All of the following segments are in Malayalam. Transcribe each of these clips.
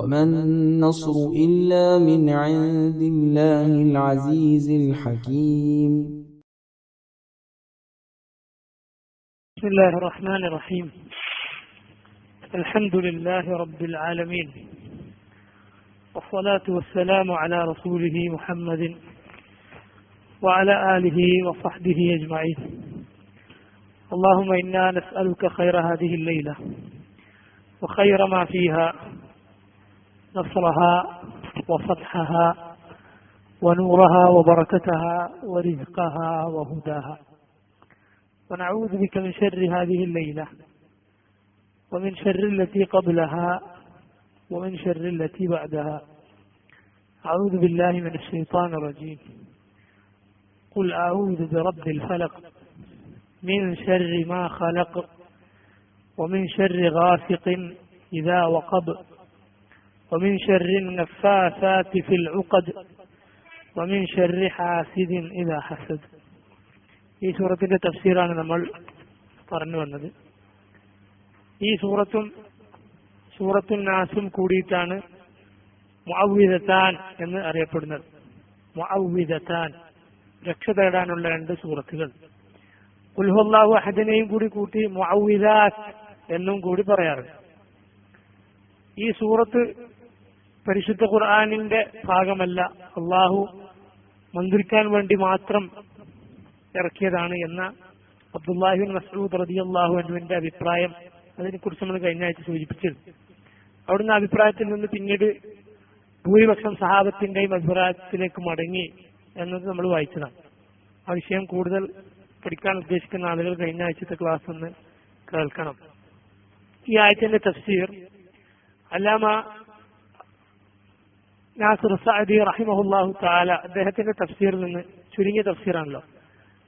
وما النصر إلا من عند الله العزيز الحكيم. بسم الله الرحمن الرحيم. الحمد لله رب العالمين، والصلاة والسلام على رسوله محمد وعلى آله وصحبه أجمعين. اللهم إنا نسألك خير هذه الليلة وخير ما فيها، نصرها وفتحها ونورها وبركتها ورزقها وهداها، ونعوذ بك من شر هذه الليلة ومن شر التي قبلها ومن شر التي بعدها. أعوذ بالله من الشيطان الرجيم. قل أعوذ برب الفلق من شر ما خلق ومن شر غاسق إذا وقب ومن شر النفاثات في العقد ومن شر حاسد إذا حسد. ഈ സൂറത്തിന്റെ തഫ്സീറാണ് നമ്മൾ പറഞ്ഞു വന്നത്. ഈ സൂറത്തുൻ നാസും കൂടിയിട്ടാണ് മുഅവ്വിദതാൻ എന്ന് അറിയപ്പെടുന്നത്. മുഅവ്വിദതാൻ, രക്ഷ തേടാനുള്ള രണ്ട് സൂറത്തുകൾ. ഖുൽ ഹുവല്ലാഹു അഹദിനെയും കൂടി കൂട്ടി മുഅവ്വിദാത്ത് എന്നും കൂടി പറയാറുണ്ട്. ഈ സൂറത്ത് പരിശുദ്ധ ഖുർആനിന്റെ ഭാഗമല്ല, അള്ളാഹു മന്ത്രിക്കാൻ വേണ്ടി മാത്രം ഇറക്കിയതാണ് എന്ന അബ്ദുല്ലാഹി ബിൻ മസ്ഊദ് റളിയല്ലാഹു അൻഹുവിന്റെ അഭിപ്രായം. അതിനെക്കുറിച്ച് നമ്മൾ കഴിഞ്ഞ ആഴ്ച സൂചിപ്പിച്ചിരുന്നു. അവിടുന്ന് അഭിപ്രായത്തിൽ നിന്ന് പിന്നീട് ഭൂരിപക്ഷം സഹാബത്തിന്റെയും അഭിപ്രായത്തിലേക്ക് മടങ്ങി എന്നത് നമ്മൾ വായിച്ചതാണ്. ആ വിഷയം കൂടുതൽ പഠിക്കാൻ ഉദ്ദേശിക്കുന്ന ആളുകൾ കഴിഞ്ഞ ആഴ്ചത്തെ ക്ലാസ് ഒന്ന് കേൾക്കണം. ഈ ആയത്തിന്റെ തഫ്സീർ അല്ലാമ നാസിർ സഅദി റഹിമഹുല്ലാഹു തആല അദ്ദേഹത്തിന്റെ തഫ്സീറിൽ നിന്ന് ചുരുങ്ങിയ തഫ്സീറാണല്ലോ,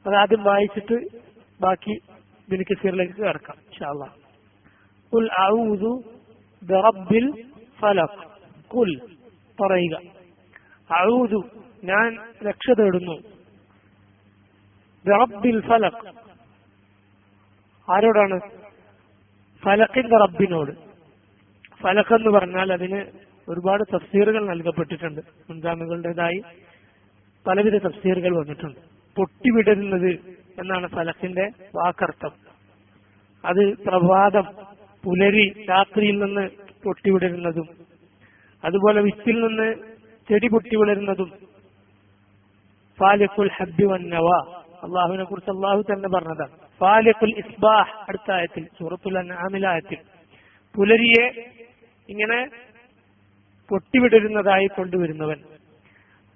അതാദ്യം വായിച്ചിട്ട് ബാക്കി ഇബ്നു കസീറിലേക്ക് കടക്കാം ഇൻഷാ അല്ലാഹ്. ഖുൽ അഊദു ബിറബ്ബിൽ ഫലഖ്. ഖുൽ, പറയുക, അഊദു, ഞാൻ രക്ഷ തേടുന്നു, ബിറബ്ബിൽ ഫലഖ്, ആരോടാണ്? ഫലഖിന്റെ റബ്ബിനോട്. ഫലഖ് എന്ന് പറഞ്ഞാൽ അതിന് ഒരുപാട് തഫ്സീറുകൾ നൽകപ്പെട്ടിട്ടുണ്ട്. മുൻഗാമികളുടേതായി പലവിധ തഫ്സീറുകൾ വന്നിട്ടുണ്ട്. പൊട്ടിവിടരുന്നത് എന്നാണ് ഫലഖിന്റെ വാക്കർത്ഥം. അത് പ്രഭാതം, പുലരി, രാത്രിയിൽ നിന്ന് പൊട്ടിവിടരുന്നതും, അതുപോലെ വിത്തിൽ നിന്ന് ചെടി പൊട്ടിവിടരുന്നതും. ഫാലിഖുൽ ഹബ്ബി വന്നവ, അള്ളാഹുവിനെ കുറിച്ച് അള്ളാഹു തന്നെ പറഞ്ഞതാണ്. ഫാലിഖുൽ ഇസ്ബാഹ്, അടുത്ത ആയത്തിൽ, സൂറത്തുൽ അൻആമിലെ ആയത്തിൽ, പുലരിയെ ഇങ്ങനെ പൊട്ടിവിടരുന്നതായി കൊണ്ടുവരുന്നവൻ.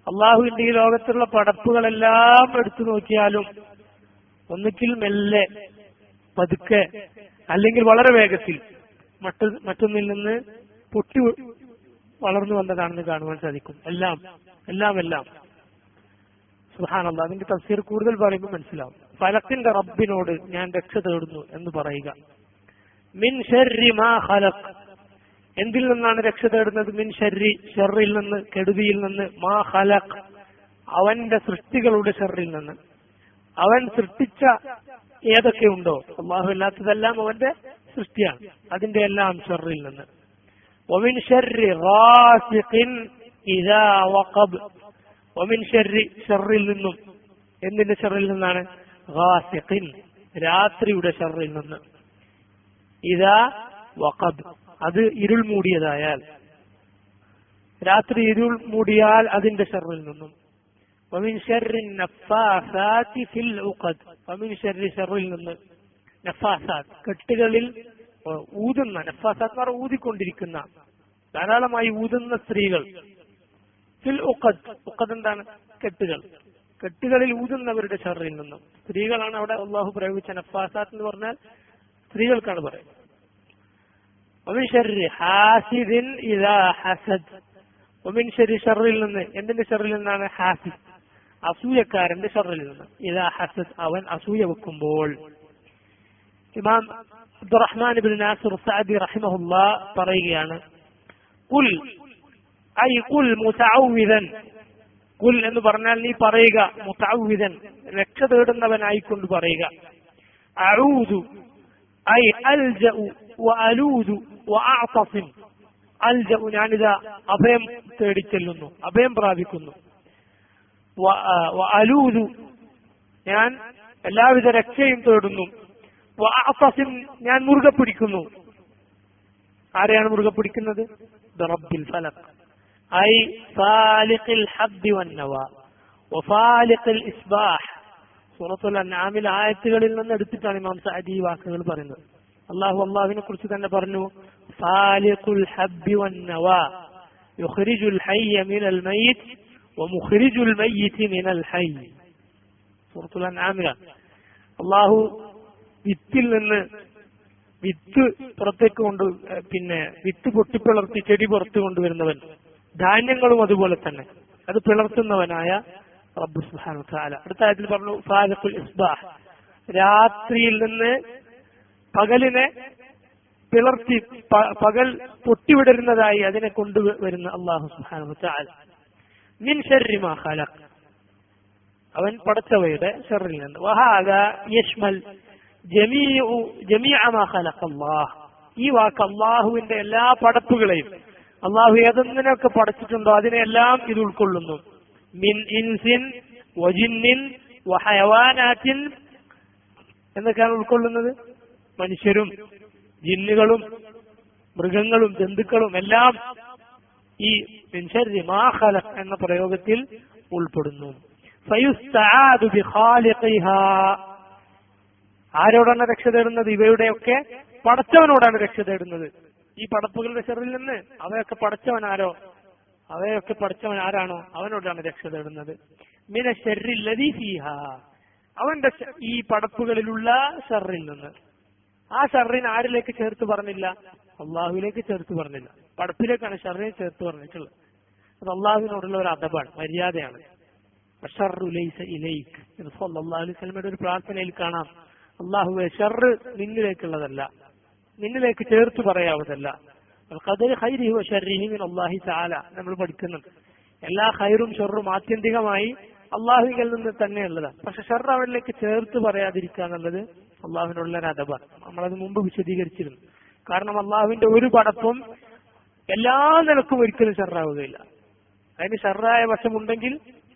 അള്ളാഹുവിന്റെ ഈ ലോകത്തുള്ള പടപ്പുകളെല്ലാം എടുത്തു നോക്കിയാലും ഒന്നുകിൽ മെല്ലെ, പതുക്കെ, അല്ലെങ്കിൽ വളരെ വേഗത്തിൽ മറ്റൊന്നിൽ നിന്ന് പൊട്ടി വളർന്നു വന്നതാണെന്ന് കാണുവാൻ സാധിക്കും. എല്ലാം എല്ലാം എല്ലാം സുബ്ഹാനല്ലാഹ്. അതിന്റെ തഫ്സീർ കൂടുതൽ പറയുമ്പോൾ മനസ്സിലാവും. ഫലഖിന്റെ റബ്ബിനോട് ഞാൻ രക്ഷ തേടുന്നു എന്ന് പറയുക. മിൻ ശർരി മാ ഖലഖ്, എന്തിൽ നിന്നാണ് രക്ഷ തേടുന്നത്? മിൻ ശർരി, ഷർറിൽ നിന്ന്, കെടുതിയിൽ നിന്ന്, മാ ഖലഖ്, അവന്റെ സൃഷ്ടികളുടെ ഷർറിൽ നിന്ന്. അവൻ സൃഷ്ടിച്ച ഏതൊക്കെ ഉണ്ടോ, അല്ലാഹു അല്ലാത്തതെല്ലാം അവന്റെ സൃഷ്ടിയാണ്, അതിന്റെ എല്ലാം ഷർറിൽ നിന്ന്. വമിൻ ശർരി ഗാസിഖിൻ ഇദാ വഖബ്, വമിൻ ശർരി, ഷർറിൽ നിന്നും. എന്തിന്റെ ഷർറിൽ നിന്നാണ്? ഗാസിഖിൻ, രാത്രിയുടെ ഷർറിൽ നിന്ന്. ഇദാ വഖബ്, അത് ഇരുൾ മൂടിയതായാൽ, രാത്രി ഇരുൾ മൂടിയാൽ അതിന്റെ ഷർറിൽ നിന്നും. വമിൻ ശർരി നഫാസാതി ഫിൽ ഉഖദ്, വമിൻ ശർരി, ഷർറിൽ നിന്ന്. നഫാസാത്ത്, കെട്ടുകളിൽ ഊതുന്ന, നഫാസാത്ത് എന്ന് പറഞ്ഞാൽ ഊതിക്കൊണ്ടിരിക്കുന്ന, ധാരാളമായി ഊതുന്ന സ്ത്രീകൾ. ഫിൽ ഉഖദ്, ഉഖദ് എന്താണ്? കെട്ടുകൾ. കെട്ടുകളിൽ ഊതുന്നവരുടെ ഷർറിൽ നിന്നും. സ്ത്രീകളാണ് അവിടെ അല്ലാഹു പ്രയോഗിച്ച നഫാസാത്ത് എന്ന് പറഞ്ഞാൽ സ്ത്രീകൾക്കാണ് പറയുന്നത്. വമിൻ ശർരി ഹാസിദിൻ ഇദാ ഹസദ്, വമിൻ ശർരി, ഷർറിൽ നിന്ന്. എന്തിന്റെ ഷർറിൽ നിന്നാണ്? ഹാസിദ്, അസൂയക്കാരന്റെ ഷർറിൽ നിന്ന്. ഇദാ ഹസദ്, അവൻ അസൂയ വെക്കുമ്പോൾ. ഇമാം അബ്ദുറഹ്മാൻ ഇബ്നു നാസിർ സഅദി റഹിമഹുല്ലാഹ് പറയുകയാണ്, ഖുൽ, ഐ ഖുൽ മുതഅവ്വിദൻ. ഖുൽ എന്ന് പറഞ്ഞാൽ നീ പറയുക, മുതഅവ്വിദൻ, രക്ഷ തേടുന്നവനായിക്കൊണ്ട് പറയുക. അഊദു ഐ അൽജഉ വഅലൂദു വഅഅതസിം, അൽജഉ ഞാനിതാ അഭയം തേടിച്ചെല്ലുന്നു, അഭയം പ്രാപിക്കുന്നു. അലൂദു ഞാൻ എല്ലാവിധ രക്ഷയും തേടുന്നു. അഅ്തസിം ഞാൻ മുറുകെ പിടിക്കുന്നു. ആരെയാണ് മുറുകെ പിടിക്കുന്നത്? ബിറബ്ബിൽ ഫലഖ് ഐ ഫാലിഖിൽ ഹബ്ബി വന്നവാ വഫാലിഖിൽ ഇസ്ബാഹ്. സൂറത്തുൽ അൻആമിൽ ആയത്തുകളിൽ നിന്ന് എടുത്തിട്ടാണ് ഇമാം സഅദി ഈ വാക്കുകൾ പറയുന്നത്. അല്ലാഹുവിനെ കുറിച്ച് തന്നെ പറഞ്ഞു, ഫാലിഖുൽ ഹബ്ബി വന്നവാ യുഖ്രിജുൽ ഹയ്യ മിനൽ മയ്യിത്ത് വമുഖ്രിജുൽ മയ്യിത്തി മിനൽ ഹയ്യ്. സൂറത്തുൽ അൻആമിലാണ്. അല്ലാഹു വിത്തിൽ നിന്ന് വിത്ത് പുറത്തേക്ക് വിത്ത് പൊട്ടിപ്പിളർത്തി ചെടി പുറത്തു കൊണ്ടുവരുന്നവൻ, ധാന്യങ്ങളും അതുപോലെ തന്നെ അത് പിളർത്തുന്നവനായ റബ്ബ് സുബ്ഹാനഹു വ തആല. അടുത്ത ആയത്തിൽ പറഞ്ഞു ഫാലിഖുൽ ഇസ്ബാഹ് രാത്രിയിൽ നിന്ന് പകലിനെ പിളർത്തി പകൽ പൊട്ടിവിടരുന്നതായി അതിനെ കൊണ്ടുവരുന്ന അല്ലാഹു സുബ്ഹാനഹു വ തആല. മിൻ ശർരി മാ ഖലഖ് അവൻ പടച്ചവയുടെ ശർറിൽ നിന്ന്. വഹാദാ യശ്മൽ ജമീഅ മാ ഖലഖ അല്ലാഹ്. ഈ വാക്ക് അല്ലാഹുവിന്റെ എല്ലാ പടപ്പുകളെയും, അല്ലാഹു ഏതെന്നിനൊക്കെ പടച്ചിട്ടുണ്ടോ അതിനെല്ലാം ഇത് ഉൾക്കൊള്ളുന്നു. മിൻ ഇൻസിൻ വജിന്നിൻ വഹയവാനാത്തിൻ എന്നൊക്കെയാണ് ഉൾക്കൊള്ളുന്നത്. മനുഷ്യരും ജിന്നുകളും മൃഗങ്ങളും ജന്തുക്കളും എല്ലാം ഈ മിൻ ശർരി മാ ഖലഖ് എന്ന പ്രയോഗത്തിൽ ഉൾപ്പെടുന്നു. ഫയുസ്തആദു ബിഖാലിഖിഹാ ആരോടാണ് രക്ഷ തേടുന്നത്? ഇവയുടെയൊക്കെ പടച്ചവനോടാണ് രക്ഷ തേടുന്നത്. ഈ പടപ്പുകളുടെ ഷർറിൽ നിന്ന് അവയൊക്കെ പടച്ചവൻ ആരാണോ അവനോടാണ് രക്ഷ തേടുന്നത്. മിന ശർരി ലദീ ഫീഹാ അവന്റെ ഈ പടപ്പുകളിലുള്ള ഷർറിൽ നിന്ന്. ആ ഷർറിന് ആരിലേക്ക് ചേർത്ത് പറഞ്ഞില്ല? അള്ളാഹുവിലേക്ക് ചേർത്ത് പറഞ്ഞില്ല. പടപ്പിലേക്കാണ് ഷർറിനെ ചേർത്ത് പറഞ്ഞിട്ടുള്ളത്. അത് അള്ളാഹുവിനോടുള്ള ഒരു അദബാണ്, മര്യാദയാണ്. അശ്ശർറു ലൈസ ഇലൈക് എന്ന് സ്വല്ലല്ലാഹു അലൈഹി വസല്ലമയുടെ ഒരു പ്രാർത്ഥനയിൽ കാണാം. അള്ളാഹുവെ ഷർറ് നിന്നിലേക്കുള്ളതല്ല, നിന്നിലേക്ക് ചേർത്ത് പറയാവതല്ല. ഖദരി ഖൈരിഹി വശർരിഹി മിൻ അല്ലാഹി തആല നമ്മൾ പഠിക്കുന്നുണ്ട്. എല്ലാ ഖൈറും ഷർറും ആത്യന്തികമായി അള്ളാഹുവിൽ നിന്ന് തന്നെയുള്ളതാണ്. പക്ഷെ ഷർറ് അവനിലേക്ക് ചേർത്ത് പറയാതിരിക്കുക എന്നുള്ളത് അള്ളാഹുവിനുള്ള ഒരു അദബാണ്. നമ്മളത് മുമ്പ് വിശദീകരിച്ചിരുന്നു. കാരണം അള്ളാഹുവിന്റെ ഒരു പടപ്പും എല്ലാ നിലക്കും ഒരിക്കലും ഷർറാവുകയില്ല. അതിന് ഷർറായ വശമുണ്ടെങ്കിൽ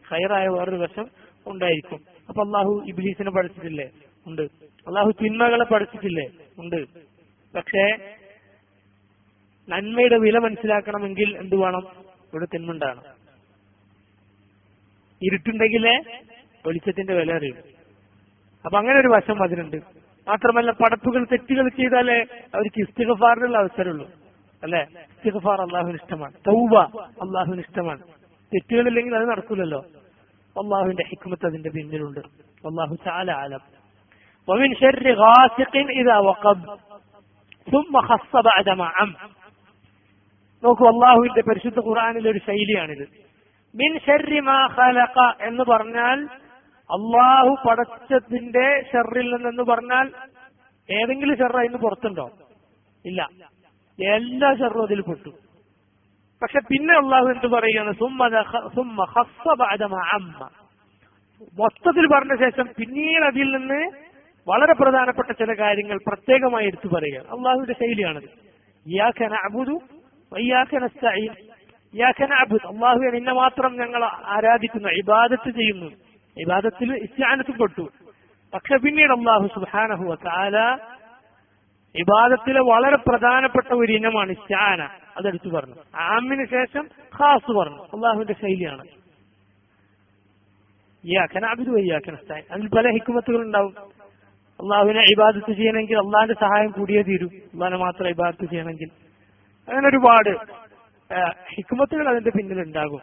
ഖൈറായ വേറൊരു വശം ഉണ്ടായിരിക്കും. അപ്പൊ അള്ളാഹു ഇബ്ലീസിനെ പഠിച്ചിട്ടില്ലേ? ഉണ്ട്. അള്ളാഹു തിന്മകളെ പഠിച്ചിട്ടില്ലേ? ഉണ്ട്. പക്ഷേ നന്മയുടെ വില മനസ്സിലാക്കണമെങ്കിൽ എന്ത് വേണം? ഇവിടെ തിന്മണ്ടാണ്. ഇരുട്ടുണ്ടെങ്കിലേ വെളിച്ചത്തിന്റെ വില അറിയും. അപ്പൊ അങ്ങനെ ഒരു വശം അതിനുണ്ട്. മാത്രമല്ല പടപ്പുകൾ തെറ്റുകൾ ചെയ്താലേ അവർക്ക് ഇസ്തിഗ്ഫാറിനുള്ള അവസരമുള്ളൂ. അല്ലെ? ഇസ്തിഗ്ഫാർ അള്ളാഹുവിന് ഇഷ്ടമാണ്, തൗബ അള്ളാഹുവിന് ഇഷ്ടമാണ്. തെറ്റുകളില്ലെങ്കിൽ അത് നടക്കൂലല്ലോ. അള്ളാഹുവിന്റെ ഹിക്മത്ത് അതിന്റെ പിന്നിലുണ്ട്. അല്ലാഹു തആല അലം. ومن شر غاسق إذا وقب ثم خص بعد ما عم. നോക്കൂ, അള്ളാഹുവിന്റെ പരിശുദ്ധ ഖുർആനിലെ ഒരു ശൈലിയാണിത്. മിൻ ശർരി മാ ഖലഖ എന്ന് പറഞ്ഞാൽ അള്ളാഹു പടച്ചതിന്റെ ഷർറിൽ നിന്നെന്ന് പറഞ്ഞാൽ ഏതെങ്കിലും ഷർറ് അതിന് പുറത്തുണ്ടോ? ഇല്ല, എല്ലാ ഷർറും അതിൽ പെട്ടു. പക്ഷെ പിന്നെ അള്ളാഹു എന്ത് പറയുകയാണ്? സുമ്മ ഖസ്സ ബഅദ മാ അമ്മ. മൊത്തത്തിൽ പറഞ്ഞ ശേഷം പിന്നീട് അതിൽ നിന്ന് വളരെ പ്രധാനപ്പെട്ട ചില കാര്യങ്ങൾ പ്രത്യേകമായി എടുത്തു പറയുകയാണ്. അള്ളാഹുവിന്റെ ശൈലിയാണത്. ഇയ്യാക നഅ്ബുദു വഇയ്യാക നസ്തഈൻ. ഇയ്യാക നഅ്ബുദു അള്ളാഹുവെ നിന്നെ മാത്രം ഞങ്ങൾ ആരാധിക്കുന്നു, ഇബാദത്ത് ചെയ്യുന്നു. ഇബാദത്തിൽ ഇസ്തിആനത്ത് പെട്ടു. പക്ഷെ പിന്നീട് അള്ളാഹു സുബ്ഹാനഹു വ തആല ഇബാദത്തിലെ വളരെ പ്രധാനപ്പെട്ട ഒരു ഇനമാണ് ഇസ്തിആന, അതെടുത്തു പറഞ്ഞു. ആമിന് ശേഷം ഖാസ് പറഞ്ഞു. അള്ളാഹുവിന്റെ ശൈലിയാണ്. ഇയ്യാക നഅ്ബുദു വഇയ്യാക നസ്തഈൻ. അതിൽ പല ഹിക്മത്തുകൾ ഉണ്ടാവും. അള്ളാഹുവിനെ ഇബാദത്ത് ചെയ്യണമെങ്കിൽ അള്ളാഹിന്റെ സഹായം കൂടിയേ തീരൂ. അള്ളാഹിനെ മാത്രം ഇബാദത്ത് ചെയ്യണമെങ്കിൽ അങ്ങനെ ഒരുപാട് ഹിക്മത്തുകൾ അതിന്റെ പിന്നിലുണ്ടാകും.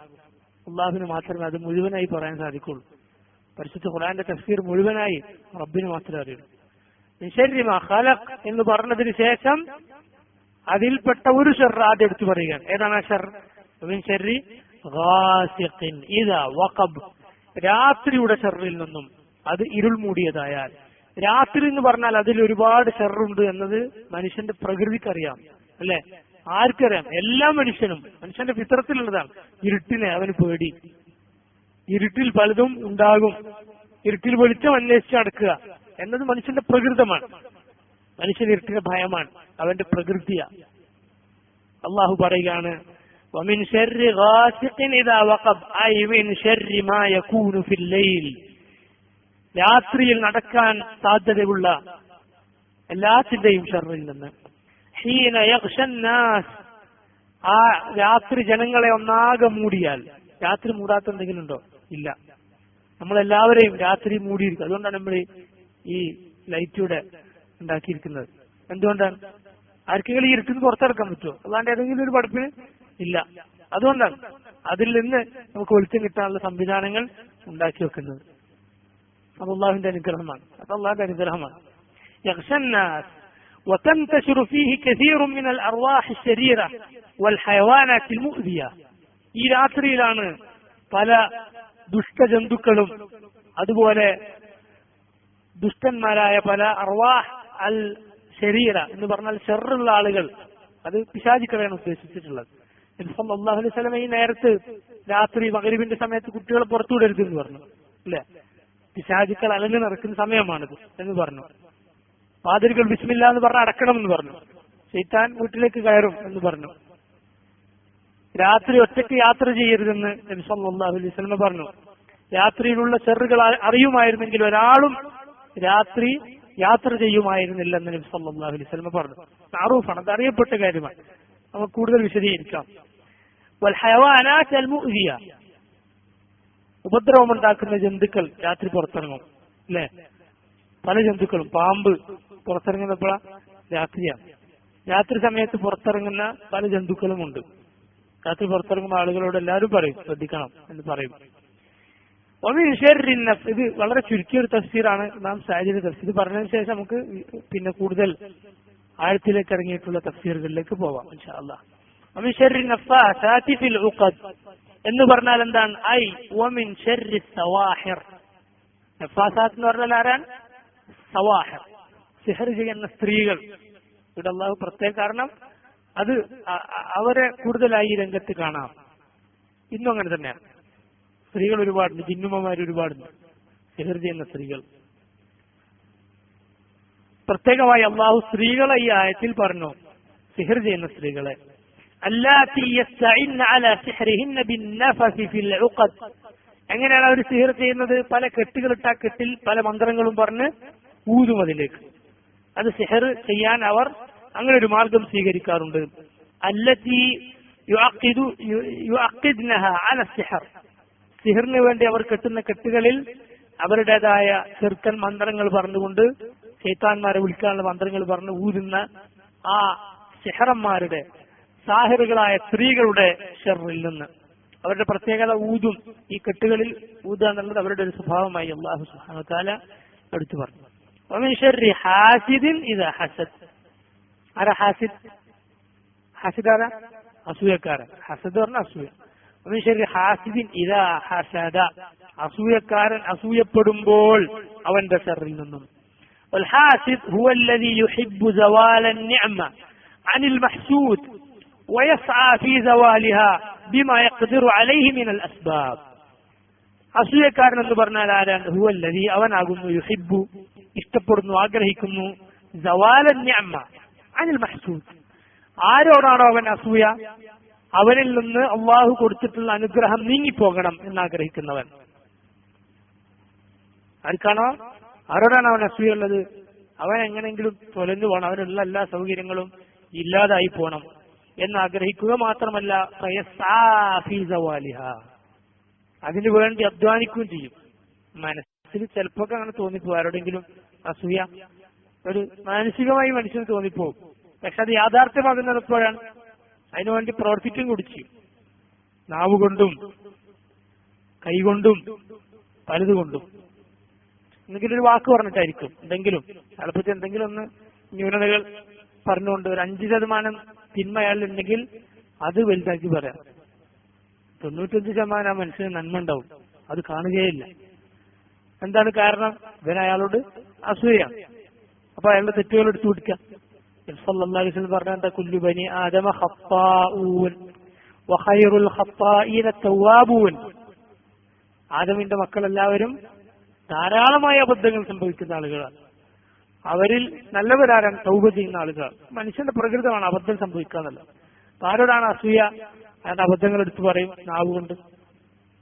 അള്ളാഹുവിന് മാത്രമേ അത് മുഴുവനായി പറയാൻ സാധിക്കുള്ളൂ. പരിശുദ്ധ ഖുർആന്റെ തഫ്സീർ മുഴുവനായി റബ്ബിന് മാത്രമേ അറിയുള്ളൂ. മിൻ ശർരി മാ ഖലഖ് എന്ന് പറഞ്ഞതിന് ശേഷം അതിൽപ്പെട്ട ഒരു ഷർറ് ആദ്യം എടുത്തു പറയുകയാണ്. ഏതാണ് ആ ഷർറ്? മിൻ ശർരി ഗാസിഖിൻ ഇദാ വഖബ്. രാത്രിയുടെ ഷർറിൽ നിന്നും, അത് ഇരുൾ മൂടിയതായാൽ. രാത്രി എന്ന് പറഞ്ഞാൽ അതിൽ ഒരുപാട് ഷർറുണ്ട് എന്നത് മനുഷ്യന്റെ പ്രകൃതിക്കറിയാം, അല്ലെ? ആർക്കറിയാം? എല്ലാ മനുഷ്യനും, മനുഷ്യന്റെ ഫിത്രത്തിലുള്ളതാണ്. ഇരുട്ടിനെ അവന് പേടി. ഇരുട്ടിൽ പലതും ഉണ്ടാകും. ഇരുട്ടിൽ വെളിച്ചം അന്വേഷിച്ച് നടക്കുക എന്നത് മനുഷ്യന്റെ പ്രകൃതമാണ്. മനുഷ്യൻ ഇരുട്ടിന്റെ ഭയമാണ്, അവന്റെ പ്രകൃതിയാണ്. അള്ളാഹു പറയുകയാണ് ومن شر غاسق إذا وقب أي من شر ما يكون في الليل. രാത്രിയിൽ നടക്കാൻ സാധ്യതയുള്ള എല്ലാത്തിന്റെയും ഷർറിൽ നിന്ന്. ഹീന യഗ്ശൻ നാസ്, ആ രാത്രി ജനങ്ങളെ ഒന്നാകെ മൂടിയാൽ. രാത്രി മൂടാത്ത എന്തെങ്കിലും ഉണ്ടോ? ഇല്ല. നമ്മളെല്ലാവരെയും രാത്രി മൂടിയിരിക്കും. അതുകൊണ്ടാണ് നമ്മൾ ഈ ലൈറ്റൂടെ ഉണ്ടാക്കിയിരിക്കുന്നത്. എന്തുകൊണ്ടാണ്? ആർക്കെങ്കിലും ഈ ഇരുട്ടിന് പുറത്തിറക്കാൻ പറ്റുമോ? അല്ലാണ്ട് ഏതെങ്കിലും ഒരു പഠിപ്പിന് ഇല്ല. അതുകൊണ്ടാണ് അതിൽ നിന്ന് നമുക്ക് വെളിച്ചം കിട്ടാനുള്ള സംവിധാനങ്ങൾ ഉണ്ടാക്കി വെക്കുന്നത്. അത് അള്ളാഹുവിന്റെ അനുഗ്രഹമാണ്. അത് അള്ളാഹുന്റെ അനുഗ്രഹമാണ്. യഗ്ശന്നാസ് وتنتشر فيه كثير من الأرواح الشريرة والحيوانات المؤذية. ഈ രാത്രിയിലാണ് പല ദുഷ്ടജന്തുക്കളും അതുപോലെ ദുഷ്ടന്മാരായ പല അർവാഹ് അൽ ശരീര എന്ന് പറഞ്ഞാൽ ഷർറുള്ള ആളുകൾ, അത് പിശാചുക്കളെയാണ് ഉദ്ദേശിച്ചിട്ടുള്ളത്. നബി സല്ലല്ലാഹു അലൈഹി വസല്ലം ഈ നേരത്ത് രാത്രി മഗ്‌രിബിന്റെ സമയത്ത് കുട്ടികളെ പുറത്തുവിടരുത് എന്ന് പറഞ്ഞു, അല്ലെ? പിശാചുക്കൾ അലഞ്ഞു നടക്കുന്ന സമയമാണിത് എന്ന് പറഞ്ഞു. പാതിരികൾ ബിസ്മില്ലാ എന്ന് പറഞ്ഞ് അടക്കണം എന്ന് പറഞ്ഞു. ശൈത്താൻ വീട്ടിലേക്ക് കയറും എന്ന് പറഞ്ഞു. രാത്രി ഒറ്റയ്ക്ക് യാത്ര ചെയ്യരുതെന്ന് നബി സല്ലല്ലാഹു അലൈഹി വസല്ലം പറഞ്ഞു. രാത്രിയിലുള്ള ഷർറുകൾ അറിയുമായിരുന്നെങ്കിൽ ഒരാളും രാത്രി യാത്ര ചെയ്യുമായിരുന്നില്ല എന്ന് നബി സല്ലല്ലാഹു അലൈഹി വസല്ലം പറഞ്ഞു. മഅറൂഫാണ്, അത് അറിയപ്പെട്ട കാര്യമാണ്. നമുക്ക് കൂടുതൽ വിശദീകരിക്കാം. വൽ ഹയവാനാത്ത് അൽ മുഅ്ദിയ, ഉപദ്രവമുണ്ടാക്കുന്ന ജന്തുക്കൾ രാത്രി പുറത്തിറങ്ങും, അല്ലെ? പല ജന്തുക്കളും, പാമ്പ് പുറത്തിറങ്ങുന്നപ്പോഴാ? രാത്രിയാണ്. രാത്രി സമയത്ത് പുറത്തിറങ്ങുന്ന പല ജന്തുക്കളും ഉണ്ട്. രാത്രി പുറത്തിറങ്ങുന്ന ആളുകളോട് എല്ലാവരും പറയും ശ്രദ്ധിക്കണം എന്ന് പറയും. ഇത് വളരെ ചുരുക്കിയൊരു തഫ്സീറാണ് ഇമാം സഅദിയുടെ തഫ്സീർ. ഇത് പറഞ്ഞതിന് ശേഷം നമുക്ക് പിന്നെ കൂടുതൽ ആഴത്തിലേക്ക് ഇറങ്ങിയിട്ടുള്ള തഫ്സീറുകളിലേക്ക് പോവാം ഇൻഷാ അല്ലാഹ്. വമിൻ ശർരി നഫ്ഫാസാതി ഫിൽ ഉഖദ് എന്ന് പറഞ്ഞാൽ എന്താണ്? ഐ വമിൻ ശർരി സവാഹിർ. നഫ്ഫാസാത്ത് എന്ന് പറഞ്ഞാൽ ആരാണ്? സവാഹിർ, സിഹർ ചെയ്യുന്ന സ്ത്രീകൾ. ഇവിടെ അല്ലാഹു പ്രത്യേക കാരണം അത് അവരെ കൂടുതലായി ഈ രംഗത്ത് കാണാം. ഇന്നും അങ്ങനെ തന്നെയാണ്. സ്ത്രീകൾ ഒരുപാടുണ്ട്, ജിന്നുമ്മമാർ ഒരുപാടുണ്ട്, സിഹർ ചെയ്യുന്ന സ്ത്രീകൾ. പ്രത്യേകമായി അള്ളാഹു സ്ത്രീകളെ ഈ ആയത്തിൽ പറഞ്ഞു, സിഹർ ചെയ്യുന്ന സ്ത്രീകളെ. എങ്ങനെയാണ് അവർ സിഹർ ചെയ്യുന്നത്? പല കെട്ടുകളിട്ട കെട്ടിൽ പല മന്ത്രങ്ങളും പറഞ്ഞ് ഊതും അതിലേക്ക്. അത് സിഹർ ചെയ്യാൻ അവർ അങ്ങനെ ഒരു മാർഗം സ്വീകരിക്കാറുണ്ട്. അല്ലത്തി യുഅഖിദ്നഹ അല സിഹർ, സിഹറിന് വേണ്ടി അവർ കെട്ടുന്ന കെട്ടുകളിൽ അവരുടേതായ ചെറുക്കൻ മന്ത്രങ്ങൾ പറഞ്ഞുകൊണ്ട്, ശൈത്താന്മാരെ വിളിക്കാനുള്ള മന്ത്രങ്ങൾ പറഞ്ഞ് ഊതുന്ന ആ സിഹറന്മാരുടെ, സാഹിറുകളായ സ്ത്രീകളുടെ ഷർറിൽ നിന്ന്. അവരുടെ പ്രത്യേകത ഊതും, ഈ കെട്ടുകളിൽ ഊതുക എന്നുള്ളത് അവരുടെ ഒരു സ്വഭാവമായി അല്ലാഹു സുബ്ഹാനഹു വ തആല എടുത്തു പറഞ്ഞു. വമിൻ ശർരി ഹാസിദിൻ ഇദാ ഹസദ്. ആരാ ഹാസിദ്? ഹാസിദ് ആരാ? അസൂയക്കാരൻ. ഹസദ് പറഞ്ഞ അസൂയ. വമിൻ ശർരി ഹാസിദിൻ ഇദാ ഹസദ, അസൂയക്കാരൻ അസൂയപ്പെടുമ്പോൾ അവന്റെ ഷർറിൽ നിന്നും. വൽ ഹാസിദ് ഹുവ അല്ലദീ യുഹിബ്ബു സവാല അൻ-നിഅമ അനിൽ മഹ്സൂദ് വയസ്ആ ഫീ സവാലിഹാ ബിമാ യഖ്ദിറു അലൈഹി മിനൽ അസ്ബാബ്. അസൂയക്കാരൻ എന്ന് പറഞ്ഞാൽ ആരാണ്? ഹുവ അല്ലദീ, അവനാകുന്നു, യുഹിബ്ബു ഇഷ്ടപ്പെടുന്നു, ആഗ്രഹിക്കുന്നു, സവാല അൻ-നിഅമ അനിൽ മഹ്സൂദ്, ആരോടാണോ അവൻ അസൂയ അവനിൽ നിന്ന് അള്ളാഹു കൊടുത്തിട്ടുള്ള അനുഗ്രഹം നീങ്ങിപ്പോകണം എന്നാഗ്രഹിക്കുന്നവൻ. ആർക്കാണോ, ആരോടാണ് അവൻ അസൂയുള്ളത്? അവൻ എങ്ങനെങ്കിലും തൊലഞ്ഞു പോകണം, അവനുള്ള എല്ലാ സൗകര്യങ്ങളും ഇല്ലാതായി പോകണം എന്നാഗ്രഹിക്കുക മാത്രമല്ല, അതിനു വേണ്ടി അധ്വാനിക്കുകയും ചെയ്യും. മനസ്സിൽ ചിലപ്പോ അങ്ങനെ തോന്നിപ്പോകും, ആരോടെങ്കിലും അസൂയ ഒരു മാനസികമായി മനുഷ്യന് തോന്നിപ്പോകും. പക്ഷെ അത് യാഥാർത്ഥ്യമാകുന്നത് എപ്പോഴാണ്? അതിനുവേണ്ടി പ്രവർത്തിക്കും കൂടി ചെയ്യും. നാവുകൊണ്ടും കൈകൊണ്ടും പലതുകൊണ്ടും. എന്തെങ്കിലും ഒരു വാക്ക് പറഞ്ഞിട്ടായിരിക്കും, എന്തെങ്കിലും എളുപ്പത്തിൽ എന്തെങ്കിലും ഒന്ന് ന്യൂനതകൾ പറഞ്ഞുകൊണ്ട് ഒരു 5% തിന്മ അയാളുണ്ടെങ്കിൽ അത് വലുതാക്കി പറയാം. 95% മനുഷ്യന് നന്മ ഉണ്ടാവും, അത് കാണുകയില്ല. എന്താണ് കാരണം? ഇവൻ അയാളോട് അസൂയാണ്. അപ്പൊ അയാളുടെ തെറ്റുകൾ എടുത്തു പിടിക്കാം. സല്ലല്ലാഹു അലൈഹി വസല്ലം പറഞ്ഞ എന്താ? കുല്ലു ബനി ആദമ ഖത്താഊൻ വഖൈറുൽ ഖത്താഈന തവ്വാബൂൻ. ആദമിന്റെ മക്കളെല്ലാവരും ധാരാളമായ അബദ്ധങ്ങൾ സംഭവിക്കുന്ന ആളുകളാണ്. അവരിൽ നല്ലവരാരാണ്? തൗബ ചെയ്യുന്ന ആളുകളാണ്. മനുഷ്യന്റെ പ്രകൃതമാണ് അബദ്ധം സംഭവിക്കുക എന്നല്ല. ആരോടാണ് അസൂയ? അയാളുടെ അബദ്ധങ്ങൾ എടുത്തു പറയും നാവ് കൊണ്ട്.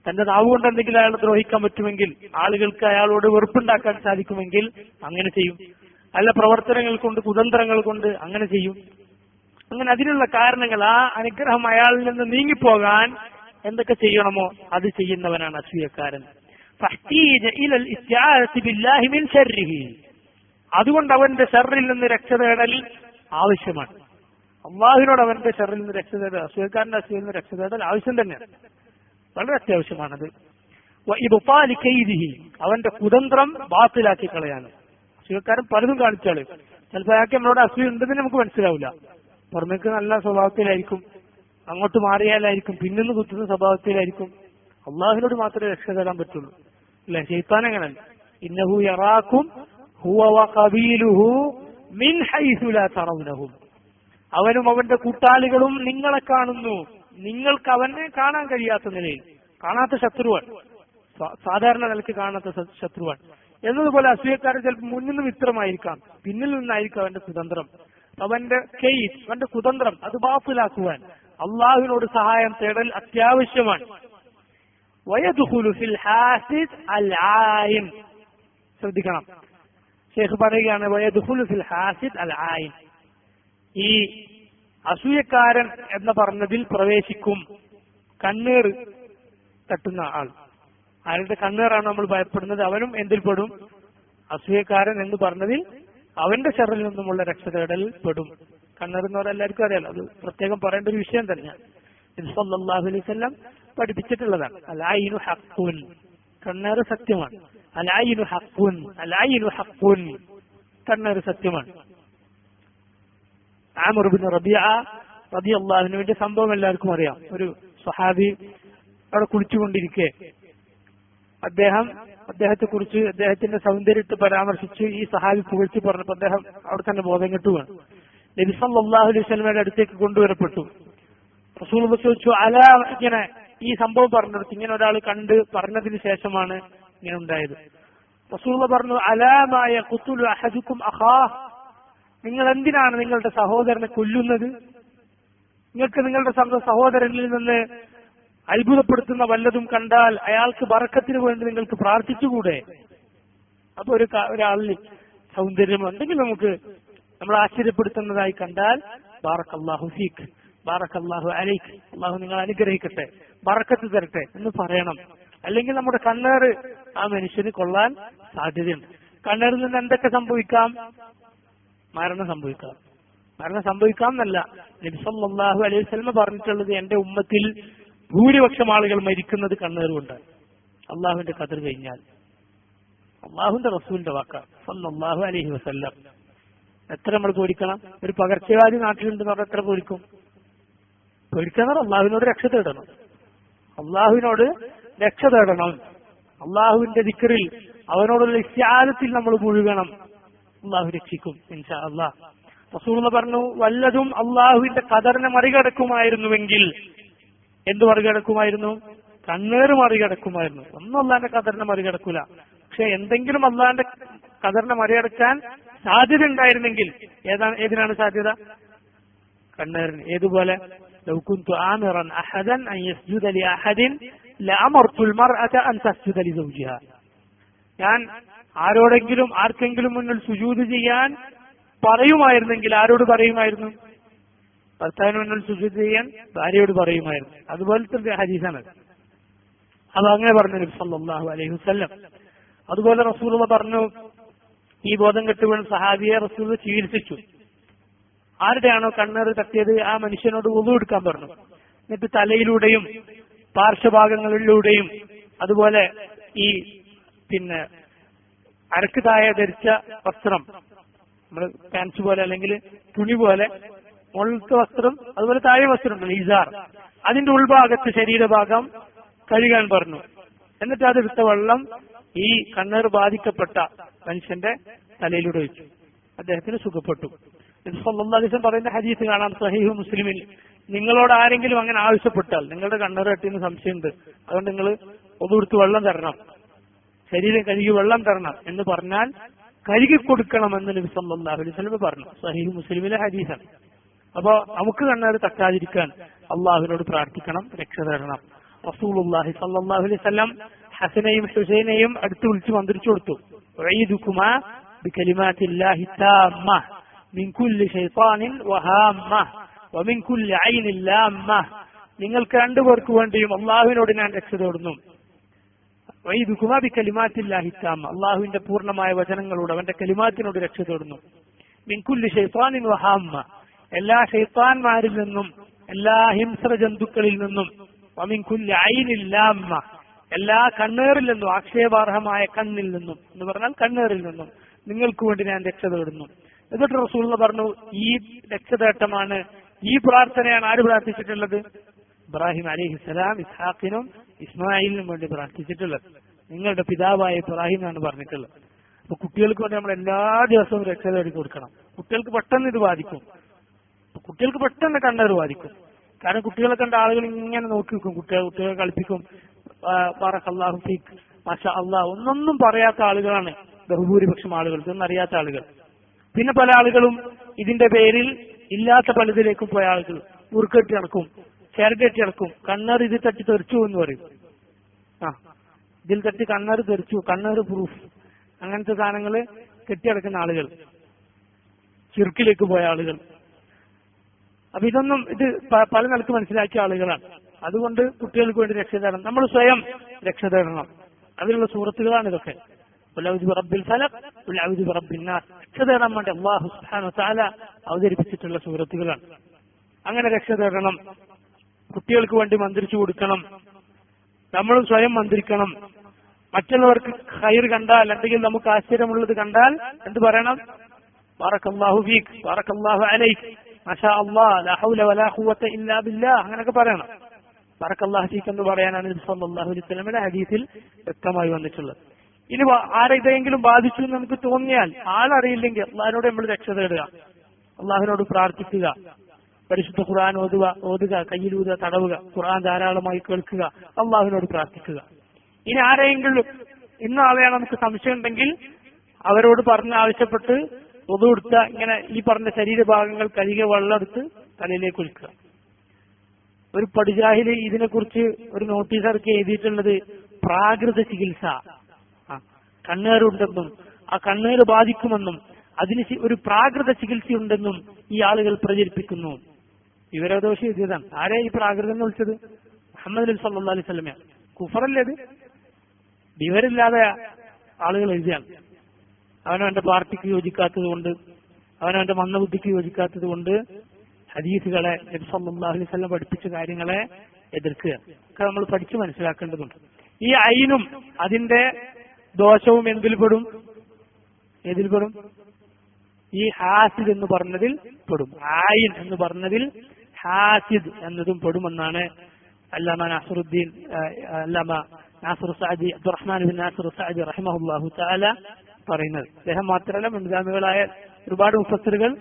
തന്റെ നാവ് കൊണ്ട് എന്തെങ്കിലും അയാളെ ദ്രോഹിക്കാൻ പറ്റുമെങ്കിൽ, ആളുകൾക്ക് അയാളോട് വെറുപ്പുണ്ടാക്കാൻ സാധിക്കുമെങ്കിൽ അങ്ങനെ ചെയ്യും. അല്ല പ്രവർത്തനങ്ങൾ കൊണ്ട്, കുതന്ത്രങ്ങൾ കൊണ്ട് അങ്ങനെ ചെയ്യും. അങ്ങനെ അതിനുള്ള കാരണങ്ങൾ, ആ അനുഗ്രഹം അയാളിൽ നിന്ന് നീങ്ങിപ്പോകാൻ എന്തൊക്കെ ചെയ്യണമോ അത് ചെയ്യുന്നവനാണ് അസൂയക്കാരൻ. അതുകൊണ്ട് അവന്റെ ഷർറിൽ നിന്ന് രക്ഷ തേടൽ ആവശ്യമാണ്. അള്ളാഹുവിനോട് അവന്റെ ഷർറിൽ നിന്ന് രക്ഷ തേടൽ, അസൂയക്കാരന്റെ അസൂയയിൽ നിന്ന് രക്ഷ തേടൽ ആവശ്യം തന്നെയാണ്, വളരെ അത്യാവശ്യമാണത്. അവന്റെ കുതന്ത്രം ബാത്തിലാക്കി കളയാണ്. അസൂയക്കാരൻ പലതും കാണിച്ചാള്. ചിലപ്പോൾ അയാൾക്ക് നമ്മളോട് അസൂയ ഉണ്ടെന്ന് നമുക്ക് മനസ്സിലാവില്ല. പുറമേക്ക് നല്ല സ്വഭാവത്തിലായിരിക്കും, അങ്ങോട്ട് മാറിയാലായിരിക്കും, പിന്നൊന്ന് കുത്തുന്ന സ്വഭാവത്തിലായിരിക്കും. അള്ളാഹുവിനോട് മാത്രമേ രക്ഷ തേടാൻ പറ്റുള്ളൂ. അല്ലെ? ശൈത്താൻ അങ്ങനല്ല. ഇന്നഹു യറാക്കും ഹുവ വഖബീലുഹു മിൻ ഹൈസു ലാ തറൗനഹും. അവനും അവന്റെ കൂട്ടാളികളും നിങ്ങളെ കാണുന്നു, നിങ്ങൾക്ക് അവനെ കാണാൻ കഴിയാത്ത നിലയിൽ. കാണാത്ത ശത്രുവാൻ, സാധാരണ നിലയ്ക്ക് കാണാത്ത ശത്രുവാൻ എന്നതുപോലെ അസൂയക്കാരൻ ചിലപ്പോൾ മുന്നിൽ നിന്ന് മിത്രമായിരിക്കാം, പിന്നിൽ നിന്നായിരിക്കും അവന്റെ കുതന്ത്രം. അവന്റെ കേസ്, അവന്റെ കുതന്ത്രം അത് ബാത്തിലാക്കുവാൻ അള്ളാഹുവിനോട് സഹായം തേടൽ അത്യാവശ്യമാണ്. ശ്രദ്ധിക്കണം, ശേഖ് പറയുകയാണ് വയദ്ഖുലു ഫിൽ ഹാസിദ് അൽ ആയിൻ. ഈ അസൂയക്കാരൻ എന്ന് പറഞ്ഞതിൽ പ്രവേശിക്കും കണ്ണീർ തട്ടുന്ന ആൾ. അയാളുടെ കണ്ണീറാണ് നമ്മൾ ഭയപ്പെടുന്നത്. അവനും എന്തിൽ പെടും? അസൂയക്കാരൻ എന്ന് പറഞ്ഞതിൽ അവന്റെ ഷർറിൽ നിന്നുമുള്ള രക്ഷ തേടൽ പെടും. കണ്ണീർ എന്ന് പറഞ്ഞാൽ എല്ലാവർക്കും അറിയാലോ, അത് പ്രത്യേകം പറയേണ്ട ഒരു വിഷയം തന്നെയാണ്. നബി സല്ലല്ലാഹു അലൈഹി വസല്ലം പഠിപ്പിച്ചിട്ടുള്ളതാണ്. അൽഐനു ഹഖ്ഖുൻ, കണ്ണീർ സത്യമാണ്. അൽഐനു ഹഖ്ഖുൻ, അൽഐനു ഹഖ്ഖുൻ, കണ്ണീർ സത്യമാണ്. ആമിർ ഇബ്നു റബീഅ റളിയല്ലാഹു അൻഹുവിന്റെ സംഭവം എല്ലാവർക്കും അറിയാം. ഒരു സ്വഹാബി അവിടെ കുളിച്ചുകൊണ്ടിരിക്കെ അദ്ദേഹത്തെ കുറിച്ച്, അദ്ദേഹത്തിന്റെ സൗന്ദര്യത്തെ പരാമർശിച്ച് ഈ സഹാബി പുകഴ്ത്തി പറഞ്ഞപ്പോൾ അദ്ദേഹം അവിടെ തന്നെ ബോധം കെട്ടുകയാണ്. നബി സല്ലല്ലാഹു അലൈഹി വസല്ലമയുടെ അടുത്തേക്ക് കൊണ്ടുവരപ്പെട്ടു. റസൂൽ ചോദിച്ചു, അലാ, ഇങ്ങനെ ഈ സംഭവം പറഞ്ഞെടുത്ത് ഇങ്ങനെ ഒരാൾ കണ്ട് പറഞ്ഞതിന് ശേഷമാണ് ഇങ്ങനെ ഉണ്ടായത്. റസൂൽ പറഞ്ഞു, അലാമായ ഖുതുലു അഹദുക്കും അഖാഹ്, നിങ്ങൾ എന്തിനാണ് നിങ്ങളുടെ സഹോദരനെ കൊല്ലുന്നത്? നിങ്ങൾക്ക് നിങ്ങളുടെ സഹോദരനിൽ നിന്ന് അത്ഭുതപ്പെടുത്തുന്ന വല്ലതും കണ്ടാൽ അയാൾക്ക് ബറക്കത്തിന് വേണ്ടി നിങ്ങൾക്ക് പ്രാർത്ഥിച്ചുകൂടെ? അപ്പൊ ഒരാളിൽ സൗന്ദര്യം എന്തെങ്കിലും നമ്മൾ ആശ്ചര്യപ്പെടുത്തുന്നതായി കണ്ടാൽ ബാറക്കല്ലാഹു ഫീക്ക്, ബാറക്കല്ലാഹു അലൈക്ക്, അള്ളാഹു നിങ്ങൾ അനുഗ്രഹിക്കട്ടെ, ബറക്കത്ത് തരട്ടെ എന്ന് പറയണം. അല്ലെങ്കിൽ നമ്മുടെ കണ്ണേറ് ആ മനുഷ്യന് കൊള്ളാൻ സാധ്യതയുണ്ട്. കണ്ണേറിൽ നിന്ന് എന്തൊക്കെ സംഭവിക്കാം? മരണം സംഭവിക്കാം. മരണം സംഭവിക്കാം എന്നല്ല, നബി സല്ലല്ലാഹു അലൈഹി വസല്ലം പറഞ്ഞിട്ടുള്ളത്, എന്റെ ഉമ്മത്തിൽ ഭൂരിപക്ഷം ആളുകൾ മരിക്കുന്നത് കണ്ണേറുകൊണ്ട്. അള്ളാഹുവിന്റെ ഖദർ കഴിഞ്ഞാൽ. അള്ളാഹുവിന്റെ റസൂലിന്റെ വാക്കാണ് സല്ലല്ലാഹു അലൈഹി വസല്ലം. എത്ര നമ്മൾ പേടിക്കണം? ഒരു പകർച്ചവ്യാധി നാട്ടിലുണ്ടെന്ന് പറഞ്ഞാൽ എത്ര പേടിക്കും? പേടിക്കാന്ന് പറഞ്ഞാൽ അള്ളാഹുവിനോട് രക്ഷ തേടണം. അള്ളാഹുവിനോട് രക്ഷ തേടണം. അള്ളാഹുവിന്റെ ദിക്റിൽ, അവനോടുള്ള ഇസ്തിആനത്തിൽ നമ്മൾ മുഴുകണം. അള്ളാഹു രക്ഷിക്കും ഇൻഷാ അല്ലാഹ്. റസൂൽ പറഞ്ഞു, വല്ലതും അള്ളാഹുവിന്റെ ഖദറിനെ മറികടക്കുമായിരുന്നുവെങ്കിൽ എന്ത് മറികടക്കുമായിരുന്നു? കണ്ണേറ് മറികടക്കുമായിരുന്നു. ഒന്നും അള്ളാന്റെ ഖദറിനെ മറികടക്കൂല. പക്ഷെ എന്തെങ്കിലും അള്ളാന്റെ ഖദറിനെ മറികടക്കാൻ സാധ്യത ഉണ്ടായിരുന്നെങ്കിൽ ഏതിനാണ് സാധ്യത? കണ്ണേറിന്. ഏതുപോലെ? ലൗ കുന്തു ആമിറൻ അഹദൻ അൻ യസ്ജുദ ലി അഹദിൻ ലഅമർതുൽ മർഅത അൻ തസ്ജുദ ലി സൗജിഹാ. ഞാൻ ആർക്കെങ്കിലും മുന്നിൽ സുജൂദ് ചെയ്യാൻ പറയുമായിരുന്നെങ്കിൽ ആരോട് പറയുമായിരുന്നു? ഭർത്താവിന് മുന്നിൽ സുജൂദ് ചെയ്യാൻ ഭാര്യയോട് പറയുമായിരുന്നു. അതുപോലത്തെ ഹദീസാണ്. അത് അങ്ങനെ പറഞ്ഞു നബി സല്ലല്ലാഹു അലൈഹി വസല്ലം. അതുപോലെ റസൂലുള്ളാഹി പറഞ്ഞു, ഈ ബോധം കെട്ടുവീണ സഹാബിയെ റസൂൽ ചികിത്സിച്ചു. ആരുടെയാണോ കണ്ണേറ് തട്ടിയത് ആ മനുഷ്യനോട് വുളു എടുക്കാൻ പറഞ്ഞു. എന്നിട്ട് തലയിലൂടെയും പാർശ്വഭാഗങ്ങളിലൂടെയും അതുപോലെ ഈ അരക്ക് താഴെ ധരിച്ച വസ്ത്രം, നമ്മൾ പാൻസ് പോലെ അല്ലെങ്കിൽ തുണി പോലെ മുകളിലത്തെ വസ്ത്രം, അതുപോലെ താഴെ വസ്ത്രം ഉണ്ടല്ലോ ഇസാർ, അതിന്റെ ഉൾഭാഗത്ത് ശരീരഭാഗം കഴുകാൻ പറഞ്ഞു. എന്നിട്ട് അതെടുത്ത വെള്ളം ഈ കണ്ണേറ് ബാധിക്കപ്പെട്ട മനുഷ്യന്റെ തലയിലൂടെ വെച്ചു. അദ്ദേഹത്തിന് സുഖപ്പെട്ടു. നബി സല്ലല്ലാഹു അലൈഹി വസല്ലം പറയുന്ന ഹദീസ് കാണാം സഹീഹ് മുസ്ലിമിൽ, നിങ്ങളോട് ആരെങ്കിലും അങ്ങനെ ആവശ്യപ്പെട്ടാൽ, നിങ്ങളുടെ കണ്ണേറ് തട്ടിയെന്ന് സംശയമുണ്ട്, അതുകൊണ്ട് നിങ്ങൾ ഒതുകൊടുത്ത് വെള്ളം തരണം, ശരീരം കഴുകി വെള്ളം തരണം എന്ന് പറഞ്ഞാൽ കഴുകി കൊടുക്കണമെന്ന് നബി സല്ലല്ലാഹു അലൈഹി വസല്ലം പറഞ്ഞു. സഹീഹ് മുസ്ലിമിലെ ഹദീസാണ്. അപ്പോ നമുക്ക് കണ്ണേറ് തട്ടാതിരിക്കാൻ അള്ളാഹുവിനോട് പ്രാർത്ഥിക്കണം, രക്ഷ തേടണം. റസൂലുള്ളാഹി സ്വല്ലല്ലാഹു അലൈഹി വസല്ലം ഹസനെയും ഹുസൈനെയും അടുത്ത് വിളിച്ച് മന്ത്രിച്ചു കൊടുത്തു. ഉഈദുകുമാ ബികലിമാത്തില്ലാഹി താമ്മ മിൻ കുല്ലി ശൈത്താനിൻ വഹാമ്മ വമിൻ കുല്ലി ഐനിൻ ലാമ്മ. നിങ്ങൾക്ക് രണ്ടുപേർക്ക് വേണ്ടിയും അള്ളാഹുവിനോട് ഞാൻ രക്ഷ തേടുന്നു. ഉഈദുകുമാ ബികലിമാത്തില്ലാഹി താമ്മ, അള്ളാഹുവിന്റെ പൂർണ്ണമായ വചനങ്ങളോട് അവന്റെ കലിമാത്തിനോട് രക്ഷ തേടുന്നു. മിൻ കുല്ലി ശൈത്താനിൻ വഹാമ്മ, എല്ലാ ശൈത്താന്മാരിൽ നിന്നും എല്ലാ ഹിംസ്ര ജന്തുക്കളിൽ നിന്നും, വമിൻ കുല്ലി ഐനിൻ ലാമ്മ, എല്ലാ കണ്ണേറിൽ നിന്നും ആക്ഷേപാർഹമായ കണ്ണിൽ നിന്നും എന്ന് പറഞ്ഞാൽ കണ്ണേറിൽ നിന്നും നിങ്ങൾക്ക് വേണ്ടി ഞാൻ രക്ഷ തേടുന്നു. എന്നിട്ട് റസൂൽ പറഞ്ഞു, ഈ രക്ഷതേട്ടമാണ്, ഈ പ്രാർത്ഥനയാണ് ആര് പ്രാർത്ഥിച്ചിട്ടുള്ളത്? ഇബ്രാഹിം അലൈഹിസ്സലാം ഇസ്ഹാഖിനും ഇസ്മായിലിനും വേണ്ടി പ്രാർത്ഥിച്ചിട്ടുള്ളത്. നിങ്ങളുടെ പിതാവായ ഇബ്രാഹിം എന്നാണ് പറഞ്ഞിട്ടുള്ളത്. അപ്പൊ കുട്ടികൾക്ക് വേണ്ടി നമ്മൾ എല്ലാ ദിവസവും രക്ഷ തേടി കൊടുക്കണം. കുട്ടികൾക്ക് പെട്ടെന്ന് ഇത് ബാധിക്കും. കുട്ടികൾക്ക് പെട്ടെന്ന് കണ്ണേറ് ബാധിക്കും. കാരണം കുട്ടികളെ കണ്ട ആളുകൾ ഇങ്ങനെ നോക്കി വെക്കും, കുട്ടികളെ കളിപ്പിക്കും. ബാറക്കല്ലാഹു ഫീക്, മാഷാ അല്ലാഹ് ഒന്നൊന്നും പറയാത്ത ആളുകളാണ് ബഹുഭൂരിപക്ഷം ആളുകൾ, ഇതൊന്നും അറിയാത്ത ആളുകൾ. പിന്നെ പല ആളുകളും ഇതിന്റെ പേരിൽ ഇല്ലാത്ത പലതിലേക്കും പോയ ആളുകൾ ഉറുക്കെട്ടി നടക്കും, ചേരട്ടി നടക്കും. കണ്ണേറ് ഇത് തട്ടി തെറിച്ചു എന്ന് പറയും. ഇതിൽ തട്ടി കണ്ണേറ് തെറിച്ചു, കണ്ണേറ് പ്രൂഫ്, അങ്ങനത്തെ സാധനങ്ങൾ കെട്ടിയടക്കുന്ന ആളുകൾ, ചിർക്കിലേക്ക് പോയ ആളുകൾ. അപ്പൊ ഇതൊന്നും ഇത് പല നിലക്ക് മനസ്സിലാക്കിയ ആളുകളാണ്. അതുകൊണ്ട് കുട്ടികൾക്ക് വേണ്ടി രക്ഷ തേടണം, നമ്മൾ സ്വയം രക്ഷ തേടണം. അതിലുള്ള സൂറത്തുകളാണ് ഇതൊക്കെ. റബ്ബിൽ ഫലഖ്, റബ്ബിൻ നാസ്, രക്ഷ തേടാൻ വേണ്ടി അല്ലാഹു സുബ്ഹാനഹു വ തആല അവതരിപ്പിച്ചിട്ടുള്ള സൂറത്തുകളാണ്. അങ്ങനെ രക്ഷ തേടണം. കുട്ടികൾക്ക് വേണ്ടി മന്ത്രിച്ചു കൊടുക്കണം, നമ്മളും സ്വയം മന്ത്രിക്കണം. മറ്റുള്ളവർക്ക് ഖൈർ കണ്ടാൽ, അല്ലെങ്കിൽ നമുക്ക് ആശ്ചര്യമുള്ളത് കണ്ടാൽ എന്ത് പറയണം? ബാറക്കല്ലാഹു ഫീക്, ബാറക്കല്ലാഹു അലൈക്, മാഷാ അല്ലാഹ്, ലാ ഹൗല വലാ ഖുവത ഇല്ലാ ബില്ലാഹ്, അങ്ങനെയൊക്കെ പറയണം. ബാറക്കല്ലാഹു ഫീക് എന്ന് പറയാനാണ് നബി സല്ലല്ലാഹു അലൈഹി വസല്ലമയുടെ ഹദീസിൽ വ്യക്തമായി വന്നിട്ടുള്ളത്. ഇനി ആരെതെങ്കിലും ബാധിച്ചു എന്ന് നമുക്ക് തോന്നിയാൽ, ആളറിയില്ലെങ്കിൽ അള്ളാഹിനോട് നമ്മൾ രക്ഷ തേടുക, അള്ളാഹിനോട് പ്രാർത്ഥിക്കുക, പരിശുദ്ധ ഖുർആൻ ഓതുക, കയ്യിലൂതുക, തടവുക, ഖുർആൻ ധാരാളമായി കേൾക്കുക, അള്ളാഹിനോട് പ്രാർത്ഥിക്കുക. ഇനി ആരെങ്കിലും ഇന്ന ആളെയാണ് നമുക്ക് സംശയം ഉണ്ടെങ്കിൽ അവരോട് പറഞ്ഞ് ആവശ്യപ്പെട്ട് ഒതു കൊടുത്ത ഇങ്ങനെ ഈ പറഞ്ഞ ശരീരഭാഗങ്ങൾ കഴുകിയ വെള്ളമെടുത്ത് തലയിലേക്ക് ഒഴിക്കുക. ഒരു പടിജാഹില് ഇതിനെക്കുറിച്ച് ഒരു നോട്ടീസ് ഇറക്കി എഴുതിയിട്ടുള്ളത് പ്രാകൃത ചികിത്സ, കണ്ണേറുണ്ടെന്നും ആ കണ്ണേറ് ബാധിക്കുമെന്നും അതിന് ഒരു പ്രാകൃത ചികിത്സയുണ്ടെന്നും ഈ ആളുകൾ പ്രചരിപ്പിക്കുന്നു. വിവരദോഷം എഴുതിയതാണ്. ആരെ ഈ പ്രാകൃതം എന്ന് വിളിച്ചത്? മുഹമ്മദ് നബി സല്ലല്ലാഹു അലൈഹി വസല്ലമ. കുഫറല്ലേ അത്? വിവരമില്ലാതെ ആളുകൾ എഴുതിയാണ്. അവനവന്റെ പാർട്ടിക്ക് യോജിക്കാത്തത് കൊണ്ട്, അവനവന്റെ മന്ദബുദ്ധിക്ക് യോജിക്കാത്തത് കൊണ്ട് ഹദീസുകളെ, നബി സല്ലല്ലാഹു അലൈഹി വസല്ലം പഠിപ്പിച്ച കാര്യങ്ങളെ എതിർക്കുക. ഒക്കെ നമ്മൾ പഠിച്ചു മനസ്സിലാക്കേണ്ടതുണ്ട്. ഈ ഐനും അതിന്റെ ദോഷവും എന്തിൽ പെടും? ഈ ഹാസിദ് എന്ന് പറഞ്ഞതിൽ പെടും. ആയിൻ എന്ന് പറഞ്ഞതിൽ ഹാസിദ് എന്നതും പെടുമെന്നാണ് അല്ലാമ Nasiruddin Nasir Saadi, Abdulrahman bin Nasser Saadi റഹിമഹുല്ലാഹു തആല പറയുന്നത്. അദ്ദേഹം മാത്രമല്ല, മുൻഗാമികളായ ഒരുപാട് മുഫസ്സിറുകൾ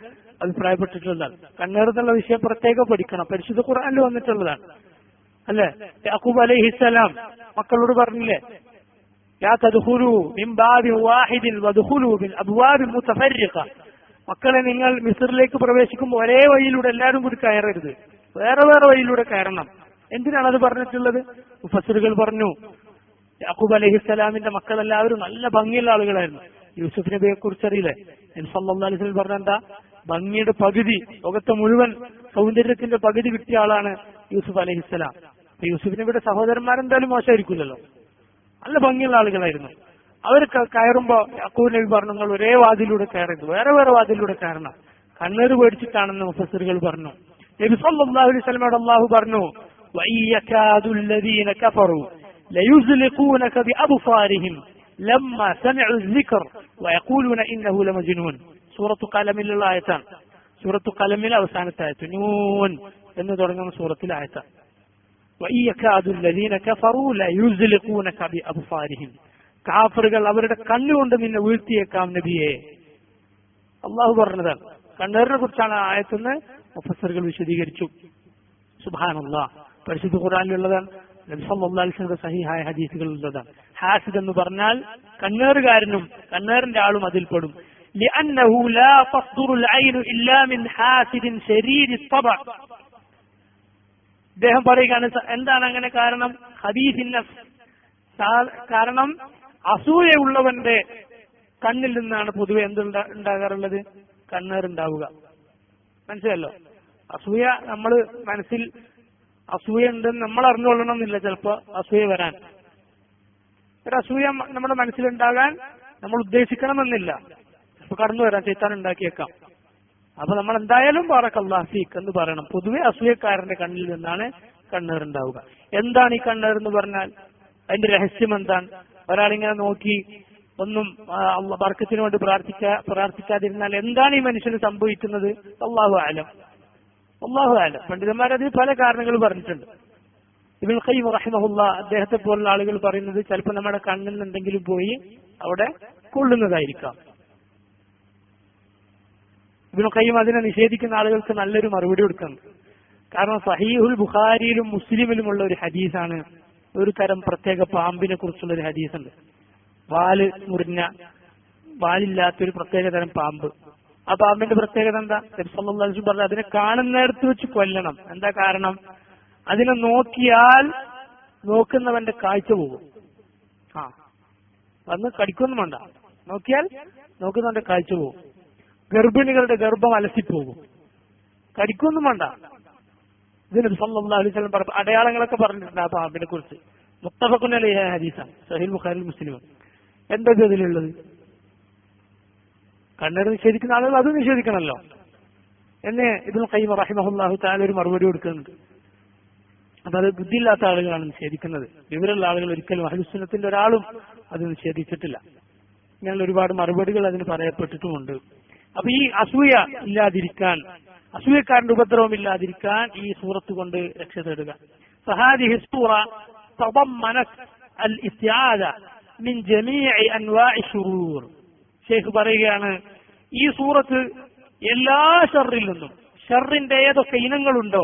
അഭിപ്രായപ്പെട്ടിട്ടുള്ളതാണ്. കണ്ണേറെന്നുള്ള വിഷയം പ്രത്യേകം പഠിക്കണം. പരിശുദ്ധ ഖുർആനിൽ വന്നിട്ടുള്ളതാണ് അല്ലെ? യാഖൂബ് അലൈഹിസ്സലാം മക്കളോട് പറഞ്ഞില്ലേ, യാ തദ്ഖുലൂ മിൻ ബാബിൻ വാഹിദിൻ വദ്ഖുലൂ മിൻ അബ്വാബിൻ മുതഫർരിഖ, മക്കളെ നിങ്ങൾ മിസ്റിലേക്ക് പ്രവേശിക്കുമ്പോൾ ഒരേ വഴിയിലൂടെ എല്ലാവരും കൂടി കയറരുത്, വേറെ വേറെ വഴിയിലൂടെ കയറണം. എന്തിനാണ് അത് പറഞ്ഞിട്ടുള്ളത്? മുഫസ്സിറുകൾ പറഞ്ഞു, യാഖൂബ് അലൈഹിസ്സലാമിന്റെ മക്കളെല്ലാവരും നല്ല ഭംഗിയുള്ള ആളുകളായിരുന്നു. യൂസുഫ് നബിയെ കുറിച്ച് അറിയില്ലേ? നബി സല്ലല്ലാഹു അലൈഹി വസല്ലം പറഞ്ഞെന്താ? ഭംഗിയുടെ പകുതി, ലോകത്തെ മുഴുവൻ സൗന്ദര്യത്തിന്റെ പകുതി കിട്ടിയ ആളാണ് യൂസുഫ് അലൈഹിസ്സലാം. യൂസുഫ് നബിയുടെ സഹോദരന്മാരെന്തായാലും മോശമായിരിക്കില്ലല്ലോ, നല്ല ഭംഗിയുള്ള ആളുകളായിരുന്നു. അവർ കയറുമ്പോ യാക്കൂബ് നബി പറഞ്ഞു, നിങ്ങൾ ഒരേ വാതിലൂടെ കയറരുത്, വേറെ വേറെ വാതിലൂടെ കയറണം. കണ്ണേറ് പേടിച്ചിട്ടാണെന്ന് മുഫസ്സിറുകൾ പറഞ്ഞു. നബി സല്ലല്ലാഹു അലൈഹി വസല്ലമയോട് അല്ലാഹു പറഞ്ഞു, വഇയകാദു الذين كفروا ليزلقونك بأبصارهم لما سمعوا الذكر ويقولون إنه لمجنون. സൂറത്തു ഖലമിലുള്ള ആയത്താണ്. സൂറത്തു ഖലമിലെ അവസാനത്തെ ആയത്ത് നൂൻ എന്ന് തുടങ്ങുന്ന സൂറത്തിലെ ആയത്താണ്. വഇയകാദു الذين كفروا ليزلقونك بأبصارهم, കാഫറുകൾ അവരുടെ കണ്ണുകൊണ്ട് നിന്നെ വീഴ്ത്തിയേക്കാം നബിയെ. അള്ളാഹു പറഞ്ഞതാണ്. കണ്ണേറിനെ കുറിച്ചാണ് ആയത്തെന്ന് മുഫസ്സിറുകൾ വിശദീകരിച്ചു. സുബ്ഹാനല്ലാഹ്, പരിശുദ്ധ ഖുർആനിലുള്ളതാണ്. നബി സല്ലല്ലാഹു അലൈഹി വസല്ലം സഹീഹായ ഹദീസുകളിലുള്ളതാണ്. ഹാസിദ് എന്ന് പറഞ്ഞാൽ കണ്ണേറുകാരനും കണ്ണേറിന്റെ ആളും അതിൽപ്പെടും. لأنه لا تصدر العين إلا من حاسد شرير الطبع. അദ്ദേഹം പറയുകയാണ് എന്താണ് അങ്ങനെ കാരണം? ഖബീസിൻ നഫ്സ്, കാരണം അസൂയയുള്ളവന്റെ കണ്ണിൽ നിന്നാണ് പൊതുവെ ഉണ്ടാകാറുള്ളത്? കണ്ണേറുണ്ടാവുക. മനസ്സിലല്ലോ? അസൂയ നമ്മൾ മനസ്സിൽ അസൂയ ഉണ്ടെന്ന് നമ്മൾ അറിഞ്ഞുകൊള്ളണം എന്നില്ല. ചിലപ്പോ അസൂയ വരാൻ, ഒരു അസൂയ നമ്മുടെ മനസ്സിലുണ്ടാകാൻ നമ്മൾ ഉദ്ദേശിക്കണമെന്നില്ല. ചിലപ്പോ കടന്നു വരാൻ ശൈത്താൻ ഉണ്ടാക്കിയേക്കാം. അപ്പൊ നമ്മൾ എന്തായാലും ബാറക്കല്ലാഹു ഫീക്ക് എന്ന് പറയണം. പൊതുവെ അസൂയക്കാരന്റെ കണ്ണിൽ നിന്നാണ് കണ്ണേറുണ്ടാവുക. എന്താണ് ഈ കണ്ണേറെന്ന് പറഞ്ഞാൽ? അതിന്റെ രഹസ്യം എന്താണ്? ഒരാളിങ്ങനെ നോക്കി ഒന്നും ബർക്കത്തിന് വേണ്ടി പ്രാർത്ഥിക്കാതിരുന്നാൽ എന്താണ് ഈ മനുഷ്യന് സംഭവിക്കുന്നത്? അല്ലാഹു അഅലം, അല്ലാഹു അഅലം. പണ്ഡിതന്മാരതിന് പല കാരണങ്ങൾ പറഞ്ഞിട്ടുണ്ട്. ഇബ്നുൽ ഖയ്യിം റഹിമഹുല്ലാ അദ്ദേഹത്തെ പോലുള്ള ആളുകൾ പറയുന്നത് ചിലപ്പോൾ നമ്മുടെ കണ്ണിൽ നിന്ന് എന്തെങ്കിലും പോയി അവിടെ കൊള്ളുന്നതായിരിക്കാം. ഇബ്നുൽ ഖയ്യിം അതിനെ നിഷേധിക്കുന്ന ആളുകൾക്ക് നല്ലൊരു മറുപടി കൊടുക്കണം. കാരണം സഹീഹുൽ ബുഖാരിയിലും മുസ്ലിമിലുമുള്ള ഒരു ഹദീസാണ്, ഒരു തരം പ്രത്യേക പാമ്പിനെ കുറിച്ചുള്ള ഒരു ഹദീസുണ്ട്. വാല് മുറിഞ്ഞ, വാലില്ലാത്തൊരു പ്രത്യേക തരം പാമ്പ്. ആ പാമ്പിന്റെ പ്രത്യേകത എന്താ? നബി സല്ലല്ലാഹു അലൈഹി വസല്ലം പറഞ്ഞു അതിനെ കാണുന്നിടത്ത് വെച്ച് കൊല്ലണം. എന്താ കാരണം? അതിനെ നോക്കിയാൽ നോക്കുന്നവന്റെ കാഴ്ച പോകും. വന്ന് കടിക്കൊന്നും വേണ്ട, നോക്കിയാൽ നോക്കുന്നവന്റെ കാഴ്ച പോകും. ഗർഭിണികളുടെ ഗർഭം അലസിപ്പോകും, കടിക്കൊന്നും വേണ്ട. ഇത് നബി സല്ലല്ലാഹു അലൈഹി വസല്ലം പറഞ്ഞ അടയാളങ്ങളൊക്കെ പറഞ്ഞിട്ടുണ്ട് ആ പാമ്പിനെ കുറിച്ച്. മുത്തഫഖുൻ അലൈഹി ഹദീസാണ്, സഹീഹ് ബുഖാരി മുസ്ലിം. എന്താ ഇതിലുള്ളത്? കണ്ണേറ് നിഷേധിക്കുന്ന ആളുകൾ അത് നിഷേധിക്കണമല്ലോ എന്ന് ഇബ്നുൽ ഖയ്യിം റഹിമഹുല്ലാഹു തആല ഒരു മറുപടി കൊടുക്കുന്നുണ്ട്. അപ്പൊ അത് ബുദ്ധിയില്ലാത്ത ആളുകളാണ് നിഷേധിക്കുന്നത്. വിവരമുള്ള ആളുകൾ ഒരിക്കലും അഹ്ലുസുന്നത്തിന്റെ ഒരാളും അത് നിഷേധിച്ചിട്ടില്ല. ഇങ്ങനെ ഒരുപാട് മറുപടികൾ അതിന് പറയപ്പെട്ടിട്ടുമുണ്ട്. അപ്പൊ ഈ അസൂയ ഇല്ലാതിരിക്കാൻ, അസൂയക്കാരന്റെ ഉപദ്രവം ഇല്ലാതിരിക്കാൻ ഈ സൂറത്ത് കൊണ്ട് രക്ഷ തേടുക. ഫഹാദിഹി സൂറ തദമ്മനത് അൽ-ഇസ്തിആദ മിൻ ജമീഇ അൻവാഇ ശുറൂർ. ശൈഖ് പറയുകയാണ്, ഈ സൂറത്ത് എല്ലാ ഷർറിൽ നിന്നും, ഷർറിന്റെ ഏതൊക്കെ ഇനങ്ങളുണ്ടോ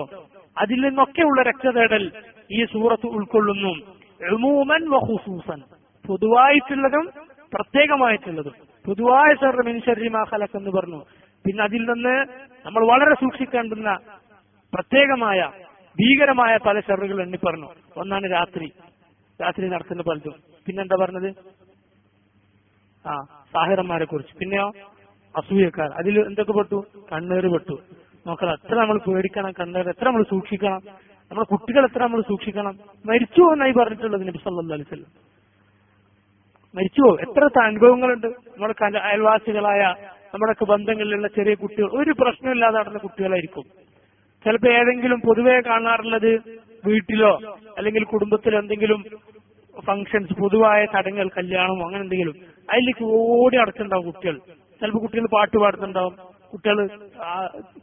അതിൽ നിന്നൊക്കെയുള്ള രക്ഷതേടൽ ഈ സൂറത്ത് ഉൾക്കൊള്ളുന്നു. ഉമൂമൻ വ ഖുസൂസൻ, പൊതുവായിട്ടുള്ളതും പ്രത്യേകമായിട്ടുള്ളതും. പൊതുവായ ഷർറ് മിൻ ശർരി മാ ഖലഖ് എന്ന് പറഞ്ഞു. പിന്നെ അതിൽ നിന്ന് നമ്മൾ വളരെ സൂക്ഷിക്കേണ്ടുന്ന പ്രത്യേകമായ ഭീകരമായ പല ഷർറുകൾ എണ്ണി പറഞ്ഞു. ഒന്നാണ് രാത്രി നടക്കുന്ന പലതും. പിന്നെന്താ പറഞ്ഞത്? സാഹിറന്മാരെ കുറിച്ച്. പിന്നെയോ അസൂയക്കാർ. അതിൽ എന്തൊക്കെ പെട്ടു? കണ്ണേറ് പെട്ടു. നോക്കണം, എത്ര നമ്മൾ പേടിക്കണം, കണ്ണേറ് എത്ര നമ്മൾ സൂക്ഷിക്കണം, നമ്മുടെ കുട്ടികൾ എത്ര നമ്മൾ സൂക്ഷിക്കണം. മരിച്ചു എന്നായി പറഞ്ഞിട്ടുള്ളത് നബി സല്ലല്ലാഹു അലൈഹി വസല്ലം. മരിച്ചുവോ? എത്ര അനുഭവങ്ങളുണ്ട്. നമ്മുടെ അയൽവാസികളായ നമ്മുടെയൊക്കെ ബന്ധങ്ങളിലുള്ള ചെറിയ കുട്ടികൾ, ഒരു പ്രശ്നമില്ലാതെ നടന്ന കുട്ടികളായിരിക്കും. ചിലപ്പോൾ ഏതെങ്കിലും പൊതുവെ കാണാറുള്ളത് വീട്ടിലോ അല്ലെങ്കിൽ കുടുംബത്തിലോ എന്തെങ്കിലും ഫംഗ്ഷൻസ്, പൊതുവായ ചടങ്ങുകൾ, കല്യാണമോ അങ്ങനെ എന്തെങ്കിലും, അതിലേക്ക് ഓടി അടച്ചുണ്ടാവും കുട്ടികൾ. ചിലപ്പോൾ കുട്ടികൾ പാട്ട് പാടുന്നുണ്ടാവും, കുട്ടികൾ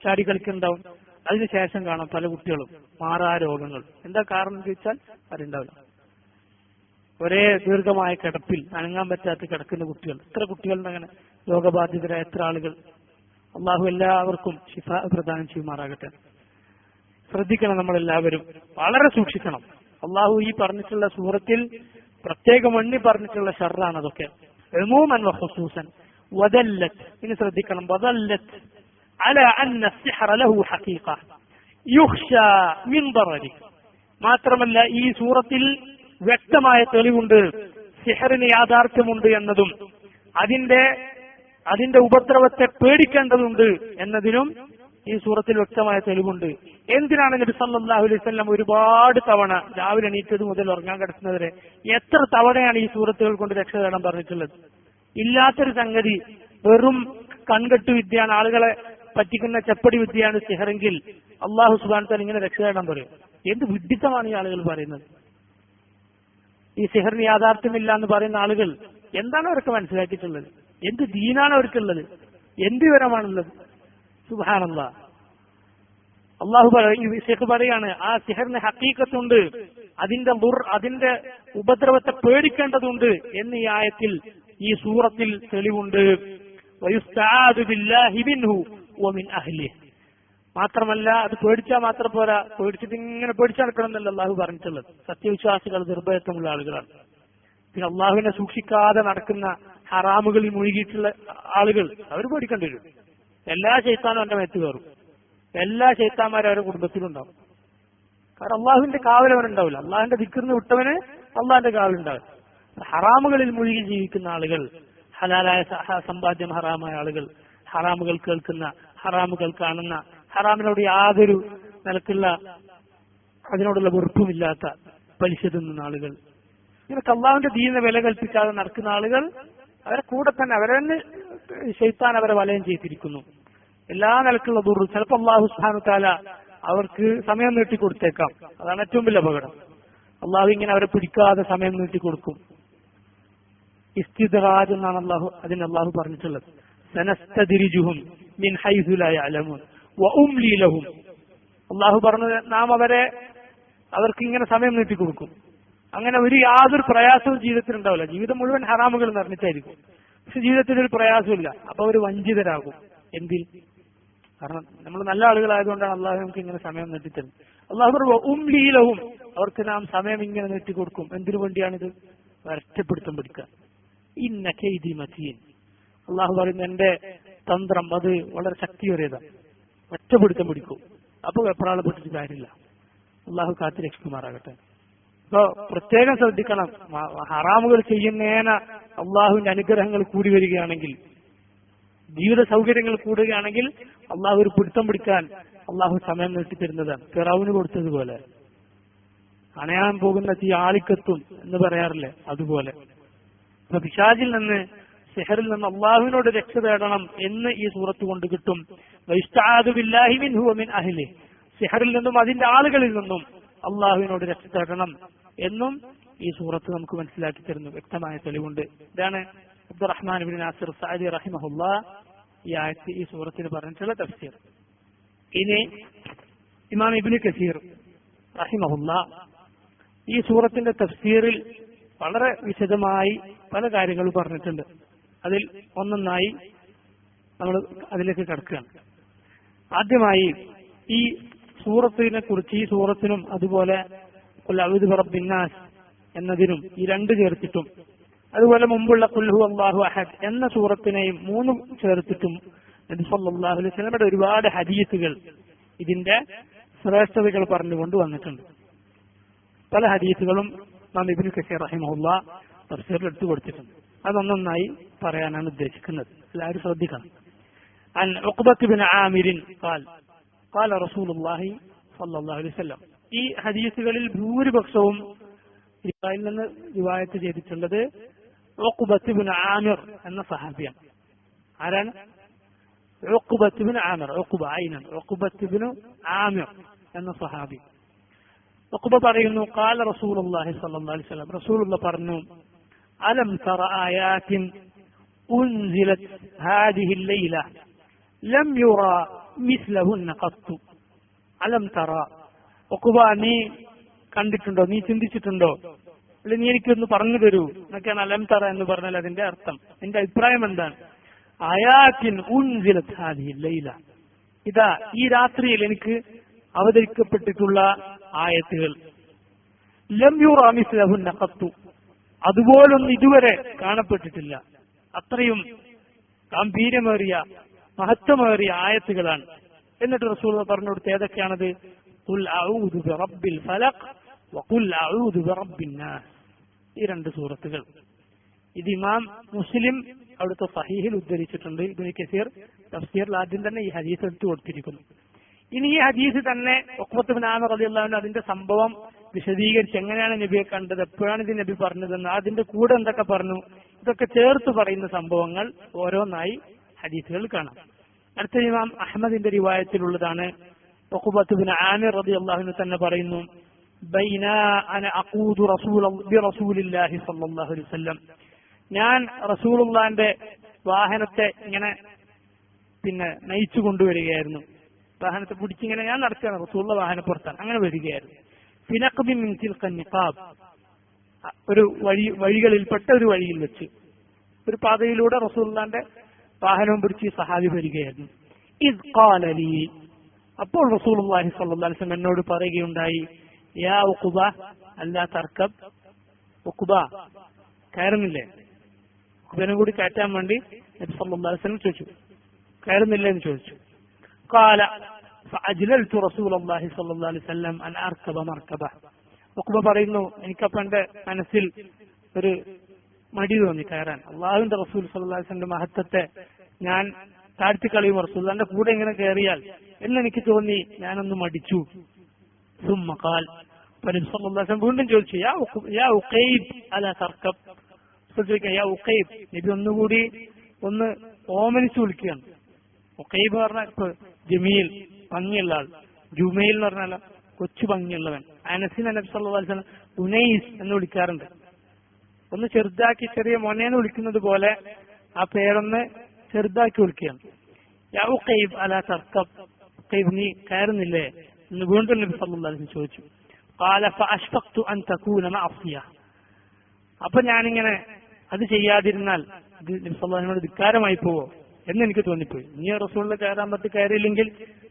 ചാടി കളിക്കുന്നുണ്ടാവും. അതിനുശേഷം കാണാം പല കുട്ടികളും മാറാ രോഗങ്ങൾ. എന്താ കാരണം എന്ന് ചോദിച്ചാൽ അറിയുണ്ടാവില്ല. ഒരേ ദീർഘമായ കിടപ്പിൽ അനങ്ങാൻ പറ്റാത്ത കിടക്കുന്ന കുട്ടികൾ, എത്ര കുട്ടികളുടെ അങ്ങനെ രോഗബാധിതരായ എത്ര ആളുകൾ. അള്ളാഹു എല്ലാവർക്കും ശിഫ പ്രദാനം ചെയ്യുമാറാകട്ടെ. ശ്രദ്ധിക്കണം, നമ്മളെല്ലാവരും വളരെ സൂക്ഷിക്കണം. അള്ളാഹു ഈ പറഞ്ഞിട്ടുള്ള സൂറത്തിൽ പ്രത്യേകം എണ്ണി പറഞ്ഞിട്ടുള്ള ഷർറാണ് അതൊക്കെ. ഉമൂമൻ വ ഖുസൂസൻ. വദല്ലത്, ഇനി ശ്രദ്ധിക്കണം, വദല്ലത് അലാ അന്ന സിഹ്റ ലഹു ഹഖീഖ യുഖ്ശാ മിൻ ദറരി. മാത്രമല്ല ഈ സൂറത്തിൽ വ്യക്തമായ തെളിവുണ്ട് സിഹറിന് യാഥാർത്ഥ്യമുണ്ട് എന്നതും അതിന്റെ ഉപദ്രവത്തെ പേടിക്കേണ്ടതുണ്ട് എന്നതിനും ഈ സൂറത്തിൽ വ്യക്തമായ തെളിവുണ്ട്. എന്തിനാണ് നബി സല്ലല്ലാഹു അലൈഹി വസല്ലം ഒരുപാട് തവണ രാവിലെ എണീറ്റത് മുതൽ ഉറങ്ങാൻ കിടക്കുന്നവരെ എത്ര തവണയാണ് ഈ സൂറത്തുകൾ കൊണ്ട് രക്ഷ തേടാൻ പറഞ്ഞിട്ടുള്ളത്? ഇല്ലാത്തൊരു സംഗതി, വെറും കൺകെട്ടു വിദ്യയാണ്, ആളുകളെ പറ്റിക്കുന്ന ചെപ്പടി വിദ്യയാണ് സിഹറെങ്കിൽ അള്ളാഹു സുബ്ഹാനഹു വതആല ഇങ്ങനെ രക്ഷ തേടാൻ പറയും. എന്ത് വിഡ്ഢിത്തമാണ് ഈ ആളുകൾ പറയുന്നത്? ഈ സിഹറിന് യാഥാർത്ഥ്യമില്ല എന്ന് പറയുന്ന ആളുകൾ എന്താണ് അവർക്ക് മനസ്സിലാക്കിയിട്ടുള്ളത്? എന്ത് ദീനാണ് അവർക്കുള്ളത്? എന്ത് വിവരമാണുള്ളത്? സുബ്ഹാനല്ലാഹ്. അള്ളാഹു ശൈഖ് പറയാണ്, ആ സിഹറിന് ഹഖീഖത്തുണ്ട്, അതിന്റെ ഉപദ്രവത്തെ പേടിക്കേണ്ടതുണ്ട് എന്ന് ഈ ആയത്തിൽ, ഈ സൂറത്തിൽ തെളിവുണ്ട്. വയുസ്തആദു ബില്ലാഹി മിൻഹു വമിൻ അഹ്ലിഹി. മാത്രമല്ല അത് പേടിച്ചാൽ മാത്രം പോരാ, പേടിച്ചിട്ട് ഇങ്ങനെ പേടിച്ചു നടക്കണം എന്നല്ല അള്ളാഹു പറഞ്ഞിട്ടുള്ളത്. സത്യവിശ്വാസികൾ നിർഭയത്വമുള്ള ആളുകളാണ്. പിന്നെ അള്ളാഹുവിനെ സൂക്ഷിക്കാതെ നടക്കുന്ന ഹറാമുകളിൽ മുഴുകിയിട്ടുള്ള ആളുകൾ അവർ പേടിക്കേണ്ടി വരും. എല്ലാ ശൈത്താനും എന്റെ മേത്ത് കയറും. എല്ലാ ശൈത്താന്മാരും അവരുടെ കുടുംബത്തിലുണ്ടാവും. കാരണം അള്ളാഹുവിന്റെ കാവലവനുണ്ടാവില്ല. അള്ളാഹിന്റെ ദിക്റിന് വിട്ടവന് അള്ളാഹിന്റെ കാവലുണ്ടാവില്ല. ഹറാമുകളിൽ മുഴുകി ജീവിക്കുന്ന ആളുകൾ, ഹലാലായ സമ്പാദ്യം ഹറാമായ ആളുകൾ, ഹറാമുകൾ കേൾക്കുന്ന, ഹറാമുകൾ കാണുന്ന, ഹറാമിനോട് യാതൊരു നിലക്കുള്ള അതിനോടുള്ള വെറുപ്പുമില്ലാത്ത പലിശ തിന്നുന്ന ആളുകൾ, ഇവർക്ക് അള്ളാഹുവിന്റെ ദീനിനെ വില കൽപ്പിക്കാതെ നടക്കുന്ന ആളുകൾ, അവരെ കൂടെ തന്നെ അവരെ തന്നെ ശൈത്താൻ അവരെ വലയം ചെയ്തിരിക്കുന്നു. എല്ലാ നിലക്കുള്ള ദുർറ് ചിലപ്പോൾ അള്ളാഹു സുബ്ഹാനഹു വ തആല അവർക്ക് സമയം നീട്ടിക്കൊടുത്തേക്കാം. അതാണ് ഏറ്റവും വലിയ അപകടം. അള്ളാഹു ഇങ്ങനെ അവരെ പിടിക്കാതെ സമയം നീട്ടിക്കൊടുക്കും. ഇസ്തിദ്റാജ് എന്നാണ് അള്ളാഹു പറഞ്ഞിട്ടുള്ളത്. സനസ്തദ്രിജുഹും മിൻ ഹൈസു ലാ യഅലമൂൻ വഉംലി ലഹും. അള്ളാഹു പറഞ്ഞത് നാം അവർക്ക് ഇങ്ങനെ സമയം നീട്ടിക്കൊടുക്കും. അങ്ങനെ യാതൊരു പ്രയാസവും ജീവിതത്തിൽ ഉണ്ടാവില്ല. ജീവിതം മുഴുവൻ ഹറാമുകൾ നിറഞ്ഞിട്ടായിരിക്കും. പക്ഷെ ജീവിതത്തിൽ ഒരു പ്രയാസമില്ല. അപ്പൊ അവർ വഞ്ചിതരാകും. എന്തിൽ? കാരണം നമ്മൾ നല്ല ആളുകളായതുകൊണ്ടാണ് അള്ളാഹു നമുക്ക് ഇങ്ങനെ സമയം നീട്ടിത്തരുന്നത്. അള്ളാഹു ഉംലീലവും അവർക്ക് നാം സമയം ഇങ്ങനെ നീട്ടിക്കൊടുക്കും. എന്തിനു വേണ്ടിയാണിത്? ഒറ്റപ്പിടുത്തം പിടിക്കുക. ഇന്ന കൈദി മതീൻ. അള്ളാഹു പറയുന്ന എന്റെ തന്ത്രം അത് വളരെ ശക്തിയേറിയതാണ്. ഒറ്റപ്പിടുത്തം പിടിക്കും. അപ്പൊ വെപ്രാളപ്പെട്ടിട്ട് കാര്യമില്ല. അള്ളാഹു കാത്തു രക്ഷിക്കുമാറാകട്ടെ. ഇപ്പൊ പ്രത്യേകം ശ്രദ്ധിക്കണം. ഹറാമുകൾ ചെയ്യുന്നേന അള്ളാഹുവിന്റെ അനുഗ്രഹങ്ങൾ കൂടി വരികയാണെങ്കിൽ, ജീവിത സൗകര്യങ്ങൾ കൂടുകയാണെങ്കിൽ അള്ളാഹു ഒരു പിടുത്തം പിടിക്കാൻ അള്ളാഹു സമയം നീട്ടിത്തരുന്നതാണ്. ഫിറഔന് കൊടുത്തതുപോലെ. അണയാൻ പോകുന്ന തീ ആളിക്കത്തും എന്ന് പറയാറില്ലേ, അതുപോലെ. അപ്പൊ പിശാചിൽ നിന്ന്, സിഹറിൽ നിന്ന് അള്ളാഹുവിനോട് രക്ഷ തേടണം എന്ന് ഈ സൂറത്ത് കൊണ്ട് കിട്ടും. വൈസ്തആദു ബില്ലാഹി മിൻഹു വമിൻ അഹ്ലി. സിഹറിൽ നിന്നും അതിന്റെ ആളുകളിൽ നിന്നും അള്ളാഹുവിനോട് രക്ഷ തേടണം എന്നും ഈ സൂറത്ത് നമുക്ക് മനസ്സിലാക്കി തരുന്നു. വ്യക്തമായ തെളിവുണ്ട്. ഇതാണ് അബ്ദുറഹ്മാൻ ഇബ്നു നാസിർ സഅദി റഹിമഹുല്ലാഹ് ഈ സൂറത്തിന് പറഞ്ഞിട്ടുള്ള തഫ്സീർ. ഇനി ഇമാം ഇബ്നു കസീർ റഹിമഹുല്ലാഹ് ഈ സൂറത്തിന്റെ തഫ്സീറിൽ വളരെ വിശദമായി പല കാര്യങ്ങൾ പറഞ്ഞിട്ടുണ്ട്. അതിൽ ഒന്നൊന്നായി നമ്മൾ അതിലേക്ക് കടക്കുകയാണ്. ആദ്യമായി ഈ സൂറത്തിനെ കുറിച്ച്, ഈ സൂറത്തിനും അതുപോലെ ഖുൽ അഊദു ബിറബ്ബിന്നാസ് എന്നതിനും ഈ രണ്ട് ചേർത്തിട്ടും, അതുപോലെ മുമ്പുള്ള ഖുൽ ഹുവല്ലാഹു അഹദ് എന്ന സൂറത്തിനെയും മൂന്നും ചേർത്തിട്ടും നബി സല്ലല്ലാഹു അലൈഹി വസല്ലമയുടെ ഒരുപാട് ഹദീസുകൾ ഇതിന്റെ ശ്രേഷ്ഠതകൾ പറഞ്ഞുകൊണ്ട് വന്നിട്ടുണ്ട്. പല ഹദീസുകളും നാം ഇബ്നു കസീർ റഹിമഹുല്ലാഹ് തഫ്സീറിൽ എടുത്തു കൊടുത്തിട്ടുണ്ട്. അതൊന്നൊന്നായി പറയാനാണ് ഉദ്ദേശിക്കുന്നത്. എല്ലാവരും ശ്രദ്ധിക്കണം. അൻ ഉഖ്ബത്ത് ബിൻ ആമിർ ഖാല റസൂലുള്ളാഹി സ്വല്ലല്ലാഹു അലൈഹി വസല്ലം. ഈ ഹദീസുകളിൽ ഭൂരിപക്ഷവും ഇതിൽ നിന്ന് റിവായത്ത് ചെയ്തിട്ടുള്ളത് ഉഖ്ബത്ത് ബിൻ ആമിർ എന്ന സഹാബിയാണ്. ആരാണ്? ഉഖ്ബത്ത് ബിൻ ആമിർ. ഉഖ്ബത്ത് ബിൻ ആമിർ എന്ന സഹാബി. ഉഖ്ബ പറയുന്നു, ഖാല റസൂലുള്ളാഹി സ്വല്ലല്ലാഹു അലൈഹി വസല്ലം, റസൂലുള്ളാഹി പറഞ്ഞു, അലം തറ ആയാത്തിൻ ഉൻസിലത് ഹാദിഹി ലൈല ലം യുറ മിസ്ലഹുന്ന ഖത്തു. അലം തറ, ഉഖ്ബ നീ കണ്ടിട്ടുണ്ടോ, നീ ചിന്തിച്ചിട്ടുണ്ടോ, അല്ലെ നീ എനിക്കൊന്ന് പറഞ്ഞു തരൂ എന്നൊക്കെയാണ് അലം തറ എന്ന് പറഞ്ഞാൽ അതിന്റെ അർത്ഥം. എന്റെ അഭിപ്രായം എന്താണ്? ആയാത്തിൻ ഉൻസിലത് ഹാദിഹി ലൈല, ഇതാ ഈ രാത്രിയിൽ എനിക്ക് അവതരിക്കപ്പെട്ടിട്ടുള്ള ആയത്തുകൾ, ലം യുറ മിസ്ലഹുന്ന ഖത്തു, അതുപോലൊന്നും ഇതുവരെ കാണപ്പെട്ടിട്ടില്ല. അത്രയും ഗാംഭീര്യമേറിയ മഹത്വമേറിയ ആയത്തുകളാണ്. എന്നിട്ട് റസൂൽ പറഞ്ഞു കൊടുത്ത് ഏതൊക്കെയാണത്? ഖുൽ അഊദു ബിറബ്ബിൽ ഫലഖ് വഖുൽ അഊദു ബിറബ്ബിൻ നാസ്. ഈ രണ്ട് സൂറത്തുകൾ ഇത് ഇമാം മുസ്ലിം അവിടുത്തെ സഹീഹിൽ ഉദ്ധരിച്ചിട്ടുണ്ട്. ഇബ്നു കസീർ തഫ്സീറിൽ ആദ്യം തന്നെ ഈ ഹദീസ് എടുത്തു കൊടുത്തിരിക്കുന്നു. ഇനി ഈ ഹദീസ് തന്നെ ഉഖ്ബത്ത് ബിൻ ആമിർ റളിയല്ലാഹു അൻഹു അതിന്റെ സംഭവം വിശദീകരിച്ച് എങ്ങനെയാണ് നബിയെ കണ്ടത്, എപ്പോഴാണ് ഇത് നബി പറഞ്ഞതെന്ന്, അതിന്റെ കൂടെ എന്തൊക്കെ പറഞ്ഞു, ഇതൊക്കെ ചേർത്ത് പറയുന്ന സംഭവങ്ങൾ ഓരോന്നായി ഹദീസുകൾ കാണാം. അടുത്ത ഇമാം അഹ്മദിന്റെ റിവായത്തിലുള്ളതാണ്. ഉഖ്ബത്ത് ബിൻ ആമിർ റളിയല്ലാഹു അൻഹു തന്നെ പറയുന്നു, ബൈന അന അഖൂദു ബിറസൂലില്ലാഹി സ്വല്ലല്ലാഹു അലൈഹി വസല്ലം, ഞാൻ റസൂലുള്ളാഹിന്റെ വാഹനത്തെ ഇങ്ങനെ നയിച്ചു കൊണ്ടുവരികയായിരുന്നു. വാഹനത്തെ പിടിച്ചിങ്ങനെ ഞാൻ നടക്കുകയാണ്, റസൂലുള്ള വാഹനപ്പുറത്താണ്, അങ്ങനെ വരികയായിരുന്നു. ഫിനഖ്ബിൻ മിൻ തിൽക നിഖാബ്, ഒരു വഴികളിൽപ്പെട്ട ഒരു വഴിയിൽ വെച്ച് ഒരു പാതയിലൂടെ റസൂലുള്ളാഹിന്റെ വാഹനവും പിടിച്ച് സഹാബി വരികയായിരുന്നു. ഇദ് ഖാല ലീ, അപ്പോൾ റസൂലുള്ളാഹി സ്വല്ലല്ലാഹു അലൈഹി വസല്ലം എന്നോട് പറയുകയുണ്ടായി, യാ ഉഖ്ബ അല്ലാ തർക്കബ്, ഉഖ്ബ കയറുന്നില്ലേ? ഉഖബനെ കൂടി കയറ്റാൻ വേണ്ടി നബി സല്ലല്ലാഹു അലൈഹി വസല്ലം ചോദിച്ചു. കയറുന്നില്ല എന്ന് ചോദിച്ചു. ഖാല ഫഅജ്ലൽതു റസൂലുള്ളാഹി സ്വല്ലല്ലാഹു അലൈഹി വസല്ലം അൻ അർകബ മർകബ. ഉഖബ പറയുന്നു, എനിക്കപ്പോൾ എന്റെ മനസ്സിൽ ഒരു മടി തോന്നി കയറാൻ. അള്ളാഹുവിന്റെ റസൂൽ സ്വല്ലല്ലാഹു അലൈഹി വസല്ലം മഹത്വത്തെ ഞാൻ താഴ്ത്തിക്കളയും, റസൂലുള്ളാഹിന്റെ കൂടെ ഇങ്ങനെ കയറിയാൽ എന്നെനിക്ക് തോന്നി. ഞാനൊന്ന് മടിച്ചു. ثم قال നബി സല്ലല്ലാഹു അലൈഹി വസല്ലം വീണ്ടും ചോദിച്ചു, യാ ഉഖൈബ് അലാ തർകബ്. യാ ഉഖൈബ്, നബി ഒന്നുകൂടി ഒന്ന് ഓമനിച്ചു വിളിക്കുകയാണ്. ഉഖൈബ് എന്ന് പറഞ്ഞാൽ ഇപ്പൊ ജമീൽ, ഭംഗിയുള്ള ആൾ. ജുമൈൽ എന്ന് പറഞ്ഞാൽ കൊച്ചു ഭംഗിയുള്ളവൻ. അനസിനെ നബി സല്ലല്ലാഹു അലൈഹി വസല്ലം ഉനൈസ് എന്ന് വിളിക്കാറുണ്ട്. ഒന്ന് ചെറുതാക്കി, ചെറിയ മോനേന്ന് വിളിക്കുന്നത് പോലെ ആ പേരൊന്ന് ചെറുതാക്കി വിളിക്കുകയാണ്. യാ ഉഖൈബ് അലാ തർകബ്, ഉഖൈബ് നീ കയറുന്നില്ലേ എന്ന് വീണ്ടും നബി സല്ലല്ലാഹു അലൈഹി വസല്ലം ചോദിച്ചു. ഖാല ഫഅഷ്ഫഖ്തു അൻ തകൂന മഅസിയ. അപ്പൊ ഞാനിങ്ങനെ അത് ചെയ്യാതിരുന്നാൽ ഇത് നബി സല്ലല്ലാഹു അലൈഹി വസല്ലം ധിക്കാരമായി പോവോ എന്ന് എനിക്ക് തോന്നിപ്പോയി. നീ റസൂലിനെ കയറാൻ പറ്റി കയറിയില്ലെങ്കിൽ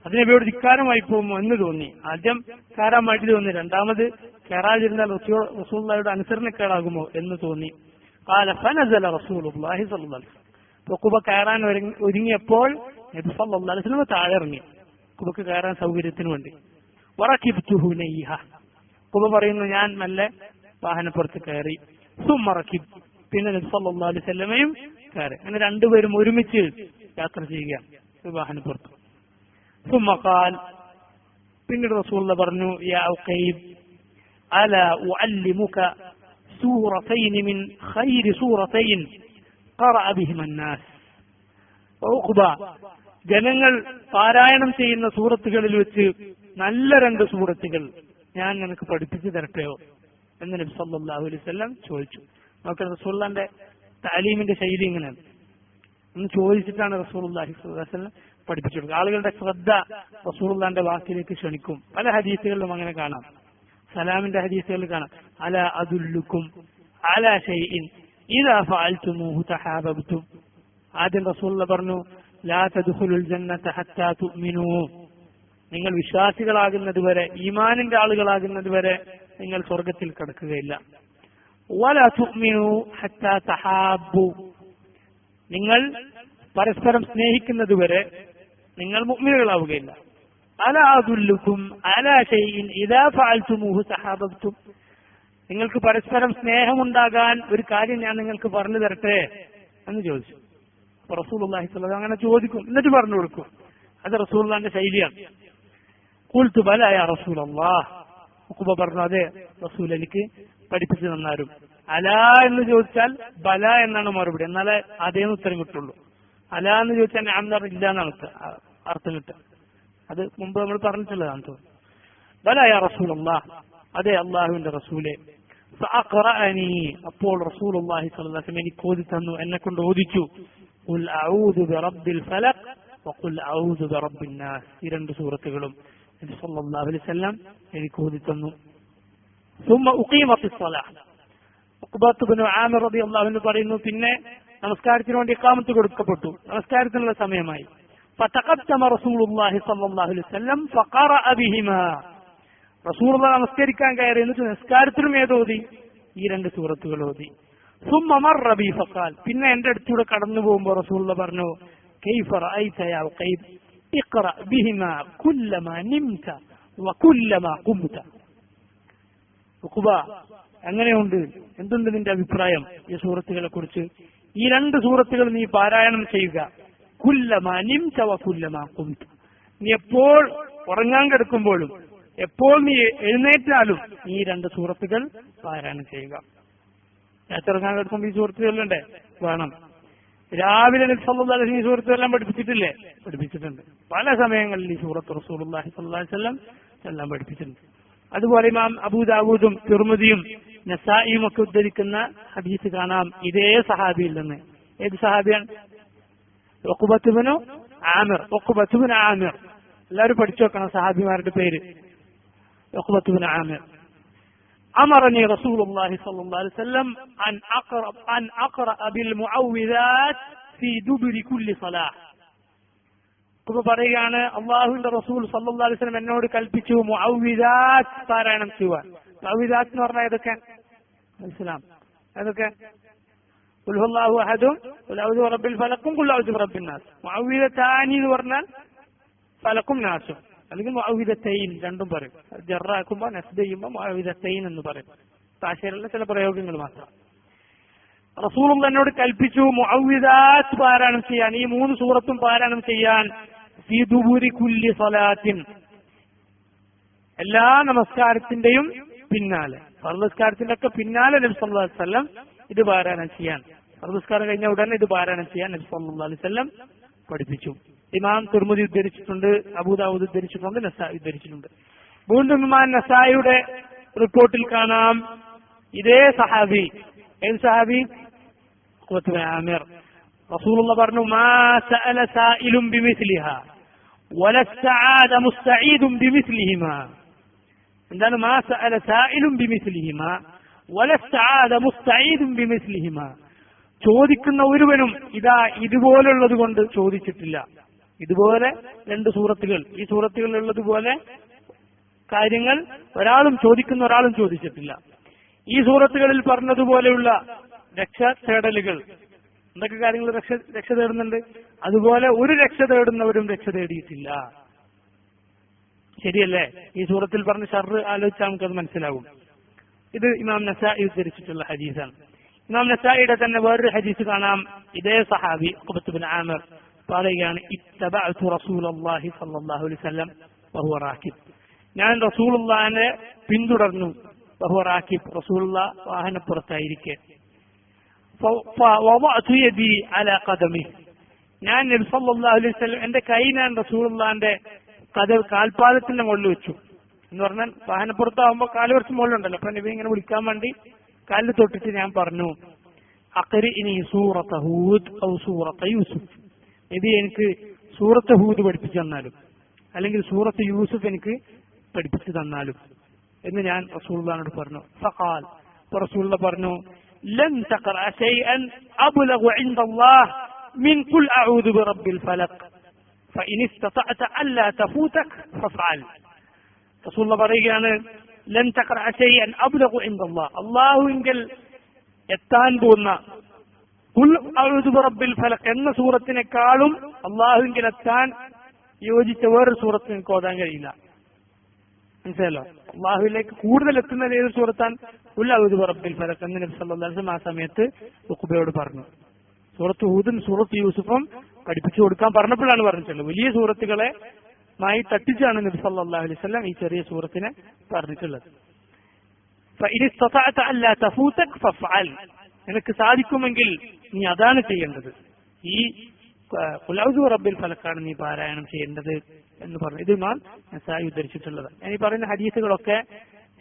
അത് നബിയോട് ധിക്കാരമായി പോകുമോ എന്ന് തോന്നി. ആദ്യം കയറാൻ വേണ്ടി തോന്നി, രണ്ടാമത് കയറാതിരുന്നാൽ റസൂലുള്ളാഹിയുടെ അനുസരണക്കേടാകുമോ എന്ന് തോന്നി. ഖാല ഫനസല റസൂലുള്ളാഹി സ്വല്ലല്ലാഹു അലൈഹി വസല്ലം. ഉഖബ കയറാൻ ഒരുങ്ങിയപ്പോൾ നബി സല്ലല്ലാഹു അലൈഹി വസല്ലം താഴെ ഇറങ്ങി, ഉഖബക്ക് കയറാൻ സൗകര്യത്തിന് വേണ്ടി. വറകിബ്തുഹു നയ്ഹ. ഉഖബ പറയുന്നു, ഞാൻ മെല്ലെ വാഹനപ്പുറത്ത് കയറി. സുമ്മ റകിബ്, പിന്നെ നബി സല്ലല്ലാഹു അലൈഹി വസല്ലമയും കയറി. അങ്ങനെ രണ്ടുപേരും ഒരുമിച്ച് യാത്ര ചെയ്യുക വാഹനപ്പുറത്ത്. സുമ്മ ഖാൽ, പിന്നീട് റസൂലുള്ളാഹി പറഞ്ഞു, യാ ഉഖൈബ് അലാ ഉഅല്ലിമുക സൂറതൈൻ മിൻ ഖൈരി സൂറതൈൻ ഖറഅ ബിഹിമ അന്നാസ്. ഉഖബ, ജനങ്ങൾ പാരായണം ചെയ്യുന്ന സൂറത്തുകളിൽ വെച്ച് നല്ല രണ്ട് സൂറത്തുകൾ ഞാൻ നിനക്ക് പഠിപ്പിച്ചു തരട്ടെയോ എന്ന് നബി സല്ലല്ലാഹു അലൈഹി വസല്ലം ചോദിച്ചു. നമുക്ക് റസൂലുള്ളാഹിന്റെ താലീമിന്റെ ശൈലി ഇങ്ങനെയാണ്. ഒന്ന് ചോദിച്ചിട്ടാണ് റസൂലുള്ളാഹി സ്വല്ലല്ലാഹു അലൈഹി വസല്ലം പഠിപ്പിച്ചു കൊടുക്കുക. ആളുകളുടെ ശ്രദ്ധ റസൂലുള്ളാഹിന്റെ വാക്കിലേക്ക് ക്ഷണിക്കും. പല ഹദീസുകളിലും അങ്ങനെ കാണാം. സലാമിന്റെ ഹദീസുകളിൽ കാണാം, അലാ അദുല്ലുക്കും അലാ ഷൈഇൻ ഇദാ ഫഅൽതുമൂഹു തഹാബബ്തും. ആദ്യം റസൂലുള്ളാഹി പറഞ്ഞു, ലാ തദ്ഖുലുൽ ജന്നത ഹത്താ തുഅ്മിനൂ. നിങ്ങൾ വിശ്വാസികളാകുന്നത് വരെ, ഈമാനിന്റെ ആളുകളാകുന്നത് വരെ നിങ്ങൾ സ്വർഗത്തിൽ കടക്കുകയില്ല. വലാ തുഅ്മിനൂ ഹത്താ തഹാബ്ബു. നിങ്ങൾ പരസ്പരം സ്നേഹിക്കുന്നത് വരെ നിങ്ങൾ മുഅ്മിനുകളാവുകയില്ല. അലാ അദുല്ലുക്കും അലാ ഷൈഇൻ ഇദാ ഫഅൽതുമൂഹു തഹാബബ്തും. നിങ്ങൾക്ക് പരസ്പരം സ്നേഹമുണ്ടാകാൻ ഒരു കാര്യം ഞാൻ നിങ്ങൾക്ക് പറഞ്ഞു തരട്ടെ എന്ന് ചോദിച്ചു. അപ്പൊ റസൂലുള്ളാഹി സ്വല്ലല്ലാഹു അലൈഹി വസല്ലം അങ്ങനെ ചോദിക്കും, എന്നിട്ട് പറഞ്ഞു കൊടുക്കും. അത് റസൂലുള്ളാഹിന്റെ ശൈലിയാണ്. ഖുൽതു ബലാ യാ റസൂലല്ലാഹ്. ഉഖബ പറഞ്ഞു, അതെ റസൂൽ, എനിക്ക് പഠിപ്പിച്ചു തന്നാരും. അലാ എന്ന് ചോദിച്ചാൽ ബല എന്നാണ് മറുപടി, എന്നാലേ അതേന്ന് ഉത്തരം കിട്ടുള്ളൂ. അലാ എന്ന് ചോദിച്ചാൽ ഞാൻ ഇല്ല എന്നാണ് അർത്ഥം കിട്ടുക. അത് മുമ്പ് നമ്മൾ പറഞ്ഞിട്ടുള്ളതാണ് തോന്നുന്നു. ബലാ യാ റസൂലല്ലാഹ്, അതെ അള്ളാഹുവിന്റെ റസൂലെ. ഫഅഖറഅനി, അപ്പോൾ റസൂലുള്ളാഹി സ്വല്ലല്ലാഹു അലൈഹി വസല്ലം എനിക്ക് ഓതി തന്നു, എന്നെ കൊണ്ട് ഓദിച്ചു. ഖുൽ അഊദു ബിറബ്ബിൽ ഫലഖ് വഖുൽ അഊദു ബിറബ്ബിൻ നാസ്. ഈ രണ്ട് സൂറത്തുകളും നബി സല്ലല്ലാഹു അലൈഹി വസല്ലം എനിക്ക് ഓതി തന്നു. ثم أقيمت الصلاة. ഉഖബത്ത് ഇബ്നു ആമിർ റളിയല്ലാഹു അൻഹു പറയുന്നു, പിന്നെ നമസ്കാരത്തിന് വേണ്ടി ഇഖാമത്ത് കൊടുക്കപ്പെട്ടു, നമസ്കാരത്തിനുള്ള സമയമായി. فتقدم رسول الله صلى الله عليه وسلم فقرأ بهما. റസൂലുള്ളാഹി നമസ്കരിക്കാൻ കയറി, എന്നിട്ട് നിസ്കാരത്തിലും ഏതോതി, ഈ രണ്ട് സൂറത്തുകൾ ഓതി. ثم مر بي فقال, പിന്നെ എന്റെ അടുത്തൂടെ കടന്നു പോകുമ്പോൾ റസൂലുള്ളാഹി പറഞ്ഞു, كيف رأيت يا عقيب اقرأ بهما كلما نمت وكلما قمت. ഉഖബ, എങ്ങനെയുണ്ട്, എന്തുണ്ട് നിന്റെ അഭിപ്രായം ഈ സൂറത്തുകളെ കുറിച്ച്? ഈ രണ്ട് സൂറത്തുകൾ നീ പാരായണം ചെയ്യുക. കുല്ലമാ നിംത വകുല്ലമാ ഖുംത. നീ എപ്പോൾ ഉറങ്ങാൻ കിടക്കുമ്പോഴും എപ്പോൾ നീ എഴുന്നേറ്റാലും ഈ രണ്ട് സൂറത്തുകൾ പാരായണം ചെയ്യുക. ഉറങ്ങാൻ കിടക്കുമ്പോൾ ഈ സൂറത്തുകളുണ്ടേ വേണം. രാവിലെ നബി സല്ലല്ലാഹു അലൈഹി വസല്ലം ഈ സൂറത്തുകളെല്ലാം പഠിപ്പിച്ചിട്ടില്ലേ? പഠിപ്പിച്ചിട്ടുണ്ട്. പല സമയങ്ങളിൽ ഈ സൂറത്ത് റസൂലുള്ളാഹി സ്വല്ലല്ലാഹു അലൈഹി വസല്ലം എല്ലാം പഠിപ്പിച്ചിട്ടുണ്ട്. അതുപോലെ ഇമാം അബൂദാവൂദും തിർമിദിയും നസായിയും ഒക്കെ ഉദ്ധരിക്കുന്ന ഹദീസ് കാണാം ഇതേ സഹാബിയിൽ നിന്ന്. ഏത് സഹാബിയാണ്? ഉഖബത്ത് ഇബ്നു ആമിർ. ഉഖബത്ത് ഇബ്നു ആമിർ, എല്ലാവരും പഠിച്ചു വെക്കണം സഹാബിമാരുടെ പേര്. ഉഖബത്ത് ഇബ്നു ആമിർ. അമറനി റസൂലുള്ളാഹി സ്വല്ലല്ലാഹു അലൈഹി വസല്ലം അൻ അഖറഅ ബിൽ മുഅവ്വിദാത്ത് ഫീ ദുബുരി കുല്ലി സ്വലാഹ്. ഉഖബ പറയുകയാണ്, അല്ലാഹുവിന്റെ റസൂൽ സല്ലല്ലാഹു അലൈഹി വസല്ലം എന്നോട് കൽപ്പിച്ചു മുഅവ്വിദാത്ത് പാരായണം ചെയ്യുവാൻ. മുഅവ്വിദാത്ത് എന്ന് പറഞ്ഞാൽ ഏതൊക്കെ? ഇസ്ലാം ഏതൊക്കെ? ഖുൽ ഹുവല്ലാഹു അഹദും ഖുൽ അഊദു ബിറബ്ബിൽ ഫലഖും ഖുൽ അഊദു ബിറബ്ബിൻ നാസ്. മുഅവ്വിദതാനി എന്ന് പറഞ്ഞാൽ ഫലഖും നാസും, അല്ലെങ്കിൽ മുഅവ്വിദതൈൻ രണ്ടും പറയും. ജറാക്കുമ്പോൾ നസ്ബ് ചെയ്യുമ്പോൾ മുഅവ്വിദതൈൻ എന്ന് പറയും. ഭാഷയിലുള്ള ചില പ്രയോഗങ്ങൾ മാത്രം. റസൂലുള്ളാഹി എന്നോട് കൽപ്പിച്ചു മുഅവ്വിദാത്ത് പാരായണം ചെയ്യാൻ, ഈ 3 സൂറത്തും പാരായണം ചെയ്യാൻ. ഫീ ദുബൂരി കുല്ലി സ്വലാത്തിൻ, എല്ലാ നമസ്കാരത്തിന്റെയും പിന്നാലെ, ഫർദ് നിസ്കാരത്തിന്റെ ഒക്കെ പിന്നാലെ നബി സല്ലല്ലാഹു അലൈഹി വസല്ലം ഇത് പാരായണം ചെയ്യാൻ, ഫർദ് നിസ്കാരം കഴിഞ്ഞ ഉടനെ ഇത് പാരായണം ചെയ്യാൻ നബി സല്ലല്ലാഹു അലൈഹി വസല്ലം പഠിപ്പിച്ചു. ഇമാം തിർമിദി ഉദ്ധരിച്ചിട്ടുണ്ട്, അബൂദാവൂദ് ഉദ്ധരിച്ചിട്ടുണ്ട്, നസായി ഉദ്ധരിച്ചിട്ടുണ്ട്. വീണ്ടും ഇമാം നസായിയുടെ റിപ്പോർട്ടിൽ കാണാം, ഇതേ സഹാബി, ഏത് സഹാബി? ആമിർ, റസൂലുള്ളാഹി പറഞ്ഞു, മാ സഅല സായിലും ബിമിസ്ലിഹാ വലസ്തആദ മുസ്തഈദും ബിമിസ്ലിഹിമാ. എന്താണ് മാ സഅല സായിലും ബിമിസ്ലിഹിമാ വലസ്തആദ മുസ്തഈദും ബിമിസ്ലിഹിമാ? ചോദിക്കുന്ന ഒരുവനും ഇതാ ഇതുപോലുള്ളത് കൊണ്ട് ചോദിച്ചിട്ടില്ല. ഇതുപോലെ 2 സൂറത്തുകൾ, ഈ സൂറത്തുകളിൽ ഉള്ളതുപോലെ കാര്യങ്ങൾ ഒരാളും ചോദിക്കുന്ന ഒരാളും ചോദിച്ചിട്ടില്ല. ഈ സൂറത്തുകളിൽ പറഞ്ഞതുപോലെയുള്ള രക്ഷ തേടലുകൾ, എന്തൊക്കെ കാര്യങ്ങൾ രക്ഷ തേടുന്നുണ്ട്, അതുപോലെ ഒരു രക്ഷ തേടുന്നവരും രക്ഷ തേടിയിട്ടില്ല. ശരിയല്ലേ? ഈ സൂറത്തിൽ പറഞ്ഞ ഷർറ് ആലോചിച്ചാൽ നമുക്കത് മനസ്സിലാകും. ഇത് ഇമാം നസായി ഉദ്ധരിച്ചിട്ടുള്ള ഹദീസാണ്. ഇമാം നസായിയുടെ തന്നെ വേറൊരു ഹദീസ് കാണാം, ഇതേ സഹാബി ഉഖബത്ത് ബിൻ ആമിർ പറയുകയാണ്, ഇത്തബഅതു റസൂലല്ലാഹി സ്വല്ലല്ലാഹു അലൈഹി വസല്ലം വഹുവ റാകിബ്. ഞാൻ റസൂലുള്ളാഹിനെ പിന്തുടർന്നു, വഹുവ റാകിബ്, റസൂലുള്ളാഹി വാഹനപ്പുറത്തായിരിക്കെ. ഫവദഅതു യദി അലാ ഖദമി, ഞാൻ നബി സല്ലല്ലാഹു അലൈഹി വസല്ലം എന്റെ കൈ ഞാൻ റസൂലുള്ളാഹിന്റെ കാൽപാദത്തിന്റെ മുകളിൽ വെച്ചു. എന്ന് പറഞ്ഞാൽ വാഹനപ്പുറത്താവുമ്പോൾ കാല് കുറച്ച് മുകളിലുണ്ടല്ലോ, അപ്പൊ നബി ഇങ്ങനെ വിളിക്കാൻ വേണ്ടി കാലിൽ തൊട്ടിട്ട് ഞാൻ പറഞ്ഞു, അഖ്രിഇനി സൂറത്ത ഹൂദ് ഔ സൂറത്ത യൂസുഫ്. നബി എനിക്ക് സൂറത്ത് ഹൂദ് പഠിപ്പിച്ചു തന്നാലും അല്ലെങ്കിൽ സൂറത്ത് യൂസുഫ് എനിക്ക് പഠിപ്പിച്ചു തന്നാലും എന്ന് ഞാൻ റസൂലുള്ളാഹിനോട് പറഞ്ഞു. ഫഖാൽ, റസൂലുള്ളാഹി പറഞ്ഞു, ലൻ തഖറഅ ശൈഅൻ അബ്ലഗു ഇൻദല്ലാഹ് മിൻ ഖുൽ അഊദു ബിറബ്ബിൽ ഫലഖ് ഫഇൻ ഇസ്തതഅത അല്ലാ തഫൂതക് ഫഫഅൽ. റസൂലുള്ളാഹി പറയുകയാണ്, ലൻ തഖറഅ ശൈഅൻ അബ്ലഗു ഇൻദല്ലാഹ്, അല്ലാഹുവിങ്കൽ എത്താൻ പോകുന്ന ഖുൽ അഊദു ബിറബ്ബിൽ ഫലഖ് എന്ന സൂറത്തിനേക്കാളും അല്ലാഹുവിങ്കൽ എത്താൻ യോജിച്ച വേറൊരു സൂറത്ത് എനിക്ക് ഓതാൻ കഴിയില്ല. മനസ്സിലല്ലോ? അള്ളാഹുവിലേക്ക് കൂടുതൽ എത്തുന്നത് ഏത് സൂറത്താണ്? ഖുൽ അഊദു ബിറബ്ബിൽ ഫലഖ് എന്ന് നബി സല്ലല്ലാഹു അലൈഹി വസല്ലം ആ സമയത്ത് ഉഖബയോട് പറഞ്ഞു. സൂറത്ത് ഹൂദും സൂറത്ത് യൂസുഫും പഠിപ്പിച്ചു കൊടുക്കാൻ പറഞ്ഞപ്പോഴാണ് പറഞ്ഞിട്ടുള്ളത്. വലിയ സൂറത്തുകളെ മായി തട്ടിച്ചാണ് നബി സല്ലല്ലാഹു അലൈഹി വസല്ലം ഈ ചെറിയ സൂറത്തിനെ പറഞ്ഞിട്ടുള്ളത്. ഫഇൻ ഇസ്തതഅത അല്ലാ തഫൂതക് ഫഫഅൽ, നിനക്ക് സാധിക്കുമെങ്കിൽ നീ അതാണ് ചെയ്യേണ്ടത്, ഈ ഖുൽ അഊദു ബിറബ്ബിൽ ഫലഖാണ് നീ പാരായണം ചെയ്യേണ്ടത് എന്ന് പറഞ്ഞു. ഇത് ഇമാം നസായി ഉദ്ധരിച്ചിട്ടുള്ളത്. ഞാൻ ഈ പറയുന്ന ഹദീസുകളൊക്കെ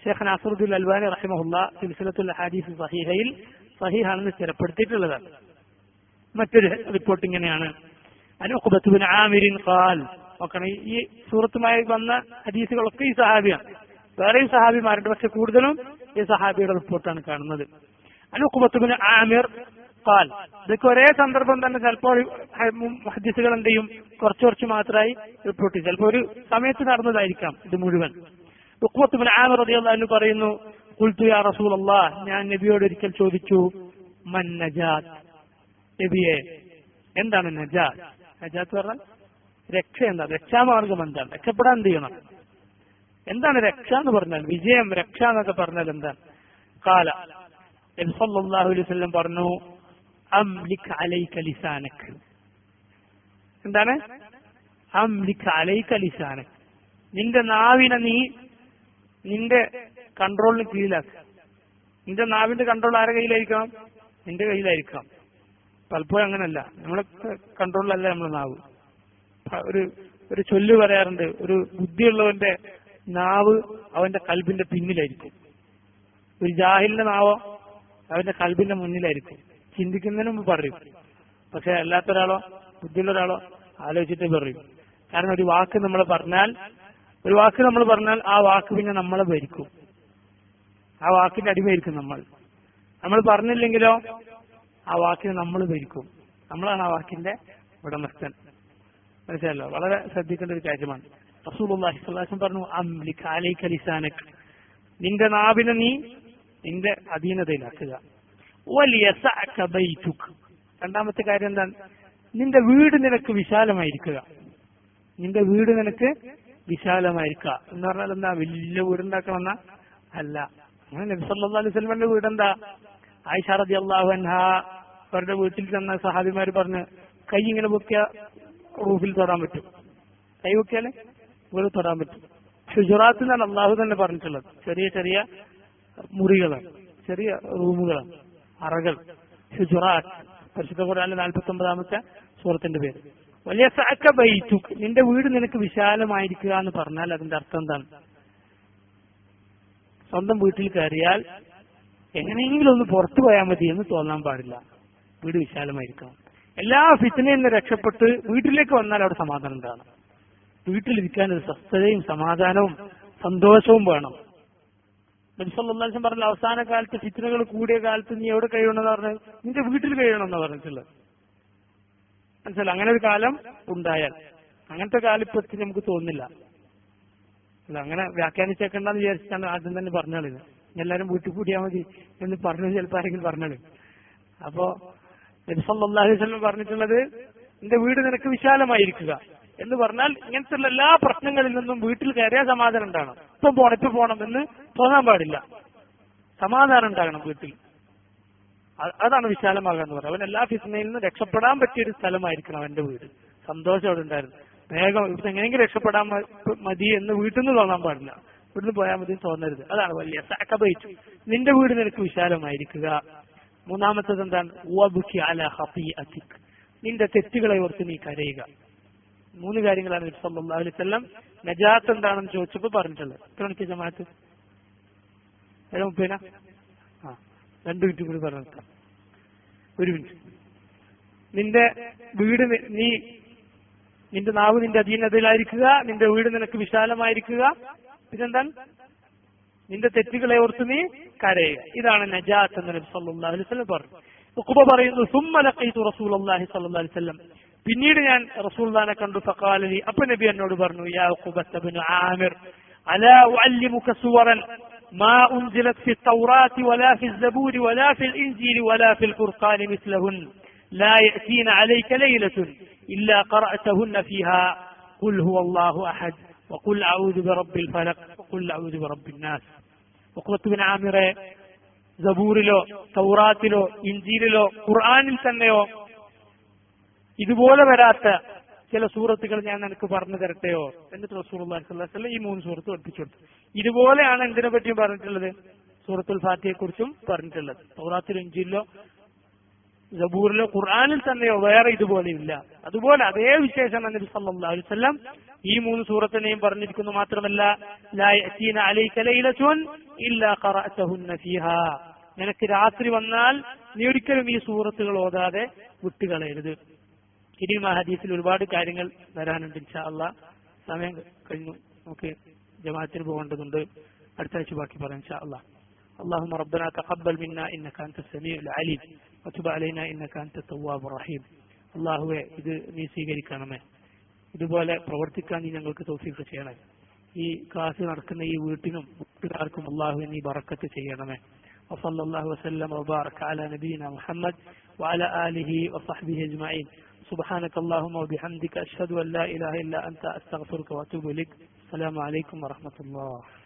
ശൈഖ് നാസിറുദ്ദീൻ അൽബാനി റഹിമഹുല്ലാഹ് സിൽസിലത്തുൽ ഹദീസ് സഹീഹയിൽ സഹീഹാണെന്ന് സ്ഥിരപ്പെടുത്തിയിട്ടുള്ളതാണ്. മറ്റൊരു റിപ്പോർട്ട് ഇങ്ങനെയാണ്, അൻ ഉഖബത്ത് ബിൻ ആമിർ ഖാൽ. നോക്കണം, ഈ സൂറത്തുമായി വന്ന ഹദീസുകളൊക്കെ ഈ സഹാബിയാണ്. വേറെയും സഹാബിമാരുണ്ട്, പക്ഷെ കൂടുതലും ഈ സഹാബിയുടെ റിപ്പോർട്ടാണ് കാണുന്നത്. അൻ ഉഖബത്ത് ബിൻ ആമിർ ഖാൽ. ഇതൊക്കെ ഒരേ സന്ദർഭം തന്നെ ചിലപ്പോൾ ഹദീസുകൾ എന്ത് ചെയ്യും, കുറച്ച് മാത്രമായി റിപ്പോർട്ട് ചെയ്യും. ചിലപ്പോൾ ഒരു സമയത്ത് നടന്നതായിരിക്കാം ഇത് മുഴുവൻ. ഉഖബത്ത് ബിൻ ആമിർ റളിയല്ലാഹു അൻഹു പറയുന്നു, ഖുൽതു യാ റസൂലല്ലാഹ്, ഞാൻ നബിയോട് ഒരിക്കൽ ചോദിച്ചു, മൻ നജാത്ത്, നബിയെ എന്താണ് നജാത്ത്? നജാത്ത് പറഞ്ഞാൽ രക്ഷ, എന്താണ് രക്ഷാമാർഗം, എന്താണ് രക്ഷപ്പെടാൻ എന്ത് ചെയ്യണം, എന്താണ് രക്ഷ എന്ന് പറഞ്ഞാൽ, വിജയം, രക്ഷ എന്നൊക്കെ പറഞ്ഞാൽ എന്താണ്? ഖാല, നബി സല്ലല്ലാഹു അലൈഹി വസല്ലം പറഞ്ഞു, അംലിക് അലൈക ലിസാനക്. എന്താണ് അംലിക് അലൈക ലിസാനക്? നിന്റെ നാവിനെ നീ നിന്റെ കൺട്രോളിന് കീഴിലാക്കുക. നിന്റെ നാവിന്റെ കൺട്രോൾ ആരുടെ കയ്യിലായിരിക്കണം? നിന്റെ കയ്യിലായിരിക്കണം. പലപ്പോഴും അങ്ങനല്ല, നമ്മളെ കൺട്രോളിലല്ല നമ്മുടെ നാവ്. ഒരു ചൊല്ല് പറയാറുണ്ട്, ഒരു ബുദ്ധിയുള്ളവന്റെ നാവ് അവന്റെ കൽബിന്റെ പിന്നിലായിരിക്കും, ഒരു ജാഹിലിന്റെ നാവോ അവന്റെ കൽബിന്റെ മുന്നിലായിരിക്കും. ചിന്തിക്കുന്നതിന് മുമ്പ് പറയും, പക്ഷെ അല്ലാത്തൊരാളോ ബുദ്ധിയുള്ള ഒരാളോ ആലോചിച്ചിട്ടേ പറയും. കാരണം ഒരു വാക്ക് നമ്മൾ പറഞ്ഞാൽ ആ വാക്ക് പിന്നെ നമ്മളെ ഭരിക്കും, ആ വാക്കിന്റെ അടിമയായിരിക്കും നമ്മൾ പറഞ്ഞില്ലെങ്കിലോ ആ വാക്കിനെ നമ്മൾ ഭരിക്കും, നമ്മളാണ് ആ വാക്കിന്റെ ഉടമസ്ഥൻ. മനസ്സിലല്ലോ? വളരെ ശ്രദ്ധിക്കേണ്ട ഒരു കാര്യമാണ്. റസൂലുള്ളാഹി സ്വല്ലല്ലാഹു അലൈഹി വസല്ലം പറഞ്ഞു, അംലിക് അലൈക ലിസാനക്, നിന്റെ നാവിനെ നീ നിന്റെ അധീനതയിലാക്കുക. വലിയസഅക ബൈതുക. രണ്ടാമത്തെ കാര്യം എന്താണ്? നിന്റെ വീട് നിനക്ക് വിശാലമായിരിക്കുക. നിന്റെ വീട് നിനക്ക് വിശാലമായിരിക്കുക എന്ന് പറഞ്ഞാൽ എന്താ? വലിയ വീടുണ്ടാക്കണമെന്ന അല്ല. അങ്ങനെ നബി സല്ലല്ലാഹു അലൈഹി വസല്ലമയുടെ വീടെന്താ? ആയിഷ റളിയല്ലാഹു അൻഹ അവരുടെ വീട്ടിൽ ചെന്ന സഹാബിമാർ പറഞ്ഞ് കൈ ഇങ്ങനെ പൊക്കിയ റൂഫിൽ തൊടാൻ പറ്റും. കൈ പൊക്കിയാല് വീട് തൊടാൻ പറ്റും. ഹുജറാത്ത് എന്നാണ് അള്ളാഹു തന്നെ പറഞ്ഞിട്ടുള്ളത്. ചെറിയ ചെറിയ മുറികളാണ്, ചെറിയ റൂമുകളാണ്, അറകൾ. ഹുജറാത്ത് പരിശുദ്ധ ഖുർആനിലെ 49-ാമത്തെ സൂറത്തിന്റെ പേര്. വലിയസഅക ബൈതുക, നിന്റെ വീട് നിനക്ക് വിശാലമായിരിക്കുക എന്ന് പറഞ്ഞാൽ അതിന്റെ അർത്ഥം എന്താണ്? സ്വന്തം വീട്ടിൽ കയറിയാൽ എങ്ങനെയെങ്കിലും ഒന്ന് പുറത്തു പോയാൽ മതി എന്ന് തോന്നാൻ പാടില്ല. വീട് വിശാലമായിരിക്കണം. എല്ലാ ഫിത്നയിൽ നിന്ന് രക്ഷപ്പെട്ട് വീട്ടിലേക്ക് വന്നാൽ അവിടെ സമാധാനം ഉണ്ടാകണം. വീട്ടിലിരിക്കാൻ ഒരു സ്വസ്ഥതയും സമാധാനവും സന്തോഷവും വേണം. നബി സല്ലല്ലാഹു അലൈഹി വസല്ലം പറഞ്ഞ അവസാന കാലത്ത് ഫിത്നകൾ കൂടിയ കാലത്ത് നീ എവിടെ കഴിയണമെന്ന് പറഞ്ഞത്? നിന്റെ വീട്ടിൽ കഴിയണമെന്ന് പറഞ്ഞിട്ടുള്ളത്. മനസ്സിലായി? അങ്ങനെ ഒരു കാലം ഉണ്ടായാൽ, അങ്ങനത്തെ കാലം ഇപ്പൊ നമുക്ക് തോന്നുന്നില്ല. അല്ല, അങ്ങനെ വ്യാഖ്യാനിച്ചേക്കണ്ടെന്ന് വിചാരിച്ചിട്ടാണ് ആദ്യം തന്നെ പറഞ്ഞത്. എല്ലാവരും വീട്ടിൽ കൂടിയാൽ മതി എന്ന് പറഞ്ഞത് ചിലപ്പോൾ ആരെങ്കിലും പറഞ്ഞത്. അപ്പോ നബി സല്ലല്ലാഹു അലൈഹി വസല്ലം പറഞ്ഞിട്ടുള്ളത് നിന്റെ വീട് നിനക്ക് വിശാലമായിരിക്കുക എന്ന് പറഞ്ഞാൽ ഇങ്ങനത്തെ എല്ലാ പ്രശ്നങ്ങളിൽ നിന്നും വീട്ടിൽ കയറിയാൽ സമാധാനം ഉണ്ടാകണം. ഇപ്പൊ പോണം എന്ന് തോന്നാൻ പാടില്ല. സമാധാനം ഉണ്ടാകണം വീട്ടിൽ. അതാണ് വിശാലമാകുക എന്ന് പറയുന്നത്. അവൻ എല്ലാ ഫിത്നയിൽ നിന്നും രക്ഷപ്പെടാൻ പറ്റിയൊരു സ്ഥലമായിരിക്കണം അവന്റെ വീട്. സന്തോഷം അവിടെ ഉണ്ടായിരുന്നു. വേഗം ഇവിടെ എങ്ങനെയെങ്കിലും രക്ഷപ്പെടാൻ മതി എന്ന് വീട്ടിൽ നിന്ന് തോന്നാൻ പാടില്ല. വീട്ടിൽ പോയാൽ മതി തോന്നരുത്. അതാണ് വലിയസഅക ബൈതുക, നിന്റെ വീട് നിനക്ക് വിശാലമായിരിക്കുക. മൂന്നാമത്തത് എന്താണ്? വബ്കി അലാ ഖതീഅതിക, നിന്റെ തെറ്റുകളെ ഓർത്ത് നീ കരയുക. 3 കാര്യങ്ങളാണ് നബി സല്ലല്ലാഹു അലൈഹി വസല്ലം നജാത്ത് എന്താണെന്ന് ചോദിച്ചപ്പോൾ പറഞ്ഞിട്ടുള്ളത്. എത്ര മണിക്ക് ജമാഅത്ത്? 7:30. 2 മിനിറ്റ് കൂടി പറഞ്ഞു. 1 മിനിറ്റ്. നിന്റെ വീട് നിന്റെ നാവ് നിന്റെ അധീനതയിലായിരിക്കുക. നിന്റെ വീട് നിനക്ക് വിശാലമായിരിക്കുക. പിന്നെന്താണ്? നിന്റെ തെറ്റുകളെ ഓർത്ത് നീ കരയുക. ഇതാണ് നജാത്ത് എന്ന് നബി സല്ലല്ലാഹു അലൈഹി വസല്ലം പറഞ്ഞു. ഉഖബ പറയുന്നു, സുമ്മ ലഖീതു റസൂലുള്ളാഹി സ്വല്ലല്ലാഹു അലൈഹി വസല്ലം, പിന്നീട് ഞാൻ റസൂലുള്ളാഹിനെ കണ്ടു. ഫഖാല ലി, അപ്പോൾ നബി എന്നോട് പറഞ്ഞു, യാ ഉഖബത ഇബ്നു ആമിർ, അലാ ഉഅല്ലിമുക സുവറൻ മാ ഉൻസിലത് ഫി തൗറാത്തി വലാ ഫി സബൂരി വലാ ഫിൽ ഇൻജീലി വലാ ഫിൽ ഖുർആനി മിസ്ലഹുൻ ലാ യഅതീന അലൈക ലൈലത്തുൻ ഇല്ലാ ഖറഅതഹുന്ന ഫീഹാ ഖുൽ ഹുവല്ലാഹു അഹദ് വഖുൽ അഊദു ബിറബ്ബിൽ ഫലഖ് വഖുൽ അഊദു ബിറബ്ബിൻ നാസ്. ഉഖബത്ത് ഇബ്നു ആമിറെ, സബൂറിലോ തൗറാത്തിലോ ഇൻജീലിലോ ഖുർആനിൽ തന്നെയോ ഇതുപോലെ വരാത്ത ചില സൂറത്തുകൾ ഞാൻ നിനക്ക് പറഞ്ഞു തരട്ടെയോ? എന്നിട്ട് റസൂലുള്ളാഹി സ്വല്ലല്ലാഹു അലൈഹി വസല്ലം ഈ 3 സൂറത്ത് പഠിപ്പിച്ചു കൊടുത്തു. ഇതുപോലെയാണ് എന്തിനെ പറ്റിയും പറഞ്ഞിട്ടുള്ളത്? സൂറത്തുൽ ഫാത്തിഹയെ കുറിച്ചും പറഞ്ഞിട്ടുള്ളത്. തൗറാത്തിലോ ഇൻജീലിലോ സബൂറിലോ ഖുർആനിൽ തന്നെയോ വേറെ ഇതുപോലെയില്ല. അതുപോലെ അതേ വിശേഷം നബി സല്ലല്ലാഹു അലൈഹി വസല്ലം ഈ 3 സൂറത്തിനെയും പറഞ്ഞിരിക്കുന്നു. മാത്രമല്ല, ലാ യഅതീന അലൈക ലൈലത്തുൻ ഇല്ലാ ഖറഅതഹുന്ന ഫീഹാ, നിനക്ക് രാത്രി വന്നാൽ നീ ഒരിക്കലും ഈ സൂറത്തുകൾ ഓതാതെ വിട്ടുകളയരുത്. ഇനിയും ആ ഹദീസിൽ ഒരുപാട് കാര്യങ്ങൾ വരാനുണ്ട്. ഇൻഷാ അല്ലാഹ്. സമയം കഴിഞ്ഞു, നമുക്ക് ജമാഅത്തിന് പോകേണ്ടതുണ്ട്. അടുത്ത ആഴ്ച ബാക്കി പറയാം ഇൻഷാ അല്ലാഹ്. اللهم ربنا تقبل منا إنك أنت السميع العليم وتب علينا إنك أنت التواب الرحيم. അല്ലാഹുവേ, ഇത് നീ സ്വീകരിക്കണമേ. ഇതുപോലെ പ്രവർത്തിക്കാൻ നീ ഞങ്ങൾക്ക് തൗഫീഖ് ചെയ്യണമേ. ഈ ക്ലാസ് നടക്കുന്ന ഈ വീട്ടിനും വീട്ടുകാർക്കും അല്ലാഹുവേ നീ ബറക്കത്ത് ചെയ്യണമേ. വസല്ലല്ലാഹു വസല്ലം വബാറക അലാ നബിയിന മുഹമ്മദ് വഅലാ ആലിഹി വസഹ്ബിഹി അജ്മഈൻ. സുബ്ഹാനക അല്ലാഹുമ്മ വബിഹംദിക അഷ്ഹദു അൻ ലാ ഇലാഹ ഇല്ലാ അൻത അസ്തഗ്ഫിറുക വഅതൂബു ഇലൈക്. അസ്സലാമു അലൈക്കും വറഹ്മത്തുള്ളാഹി.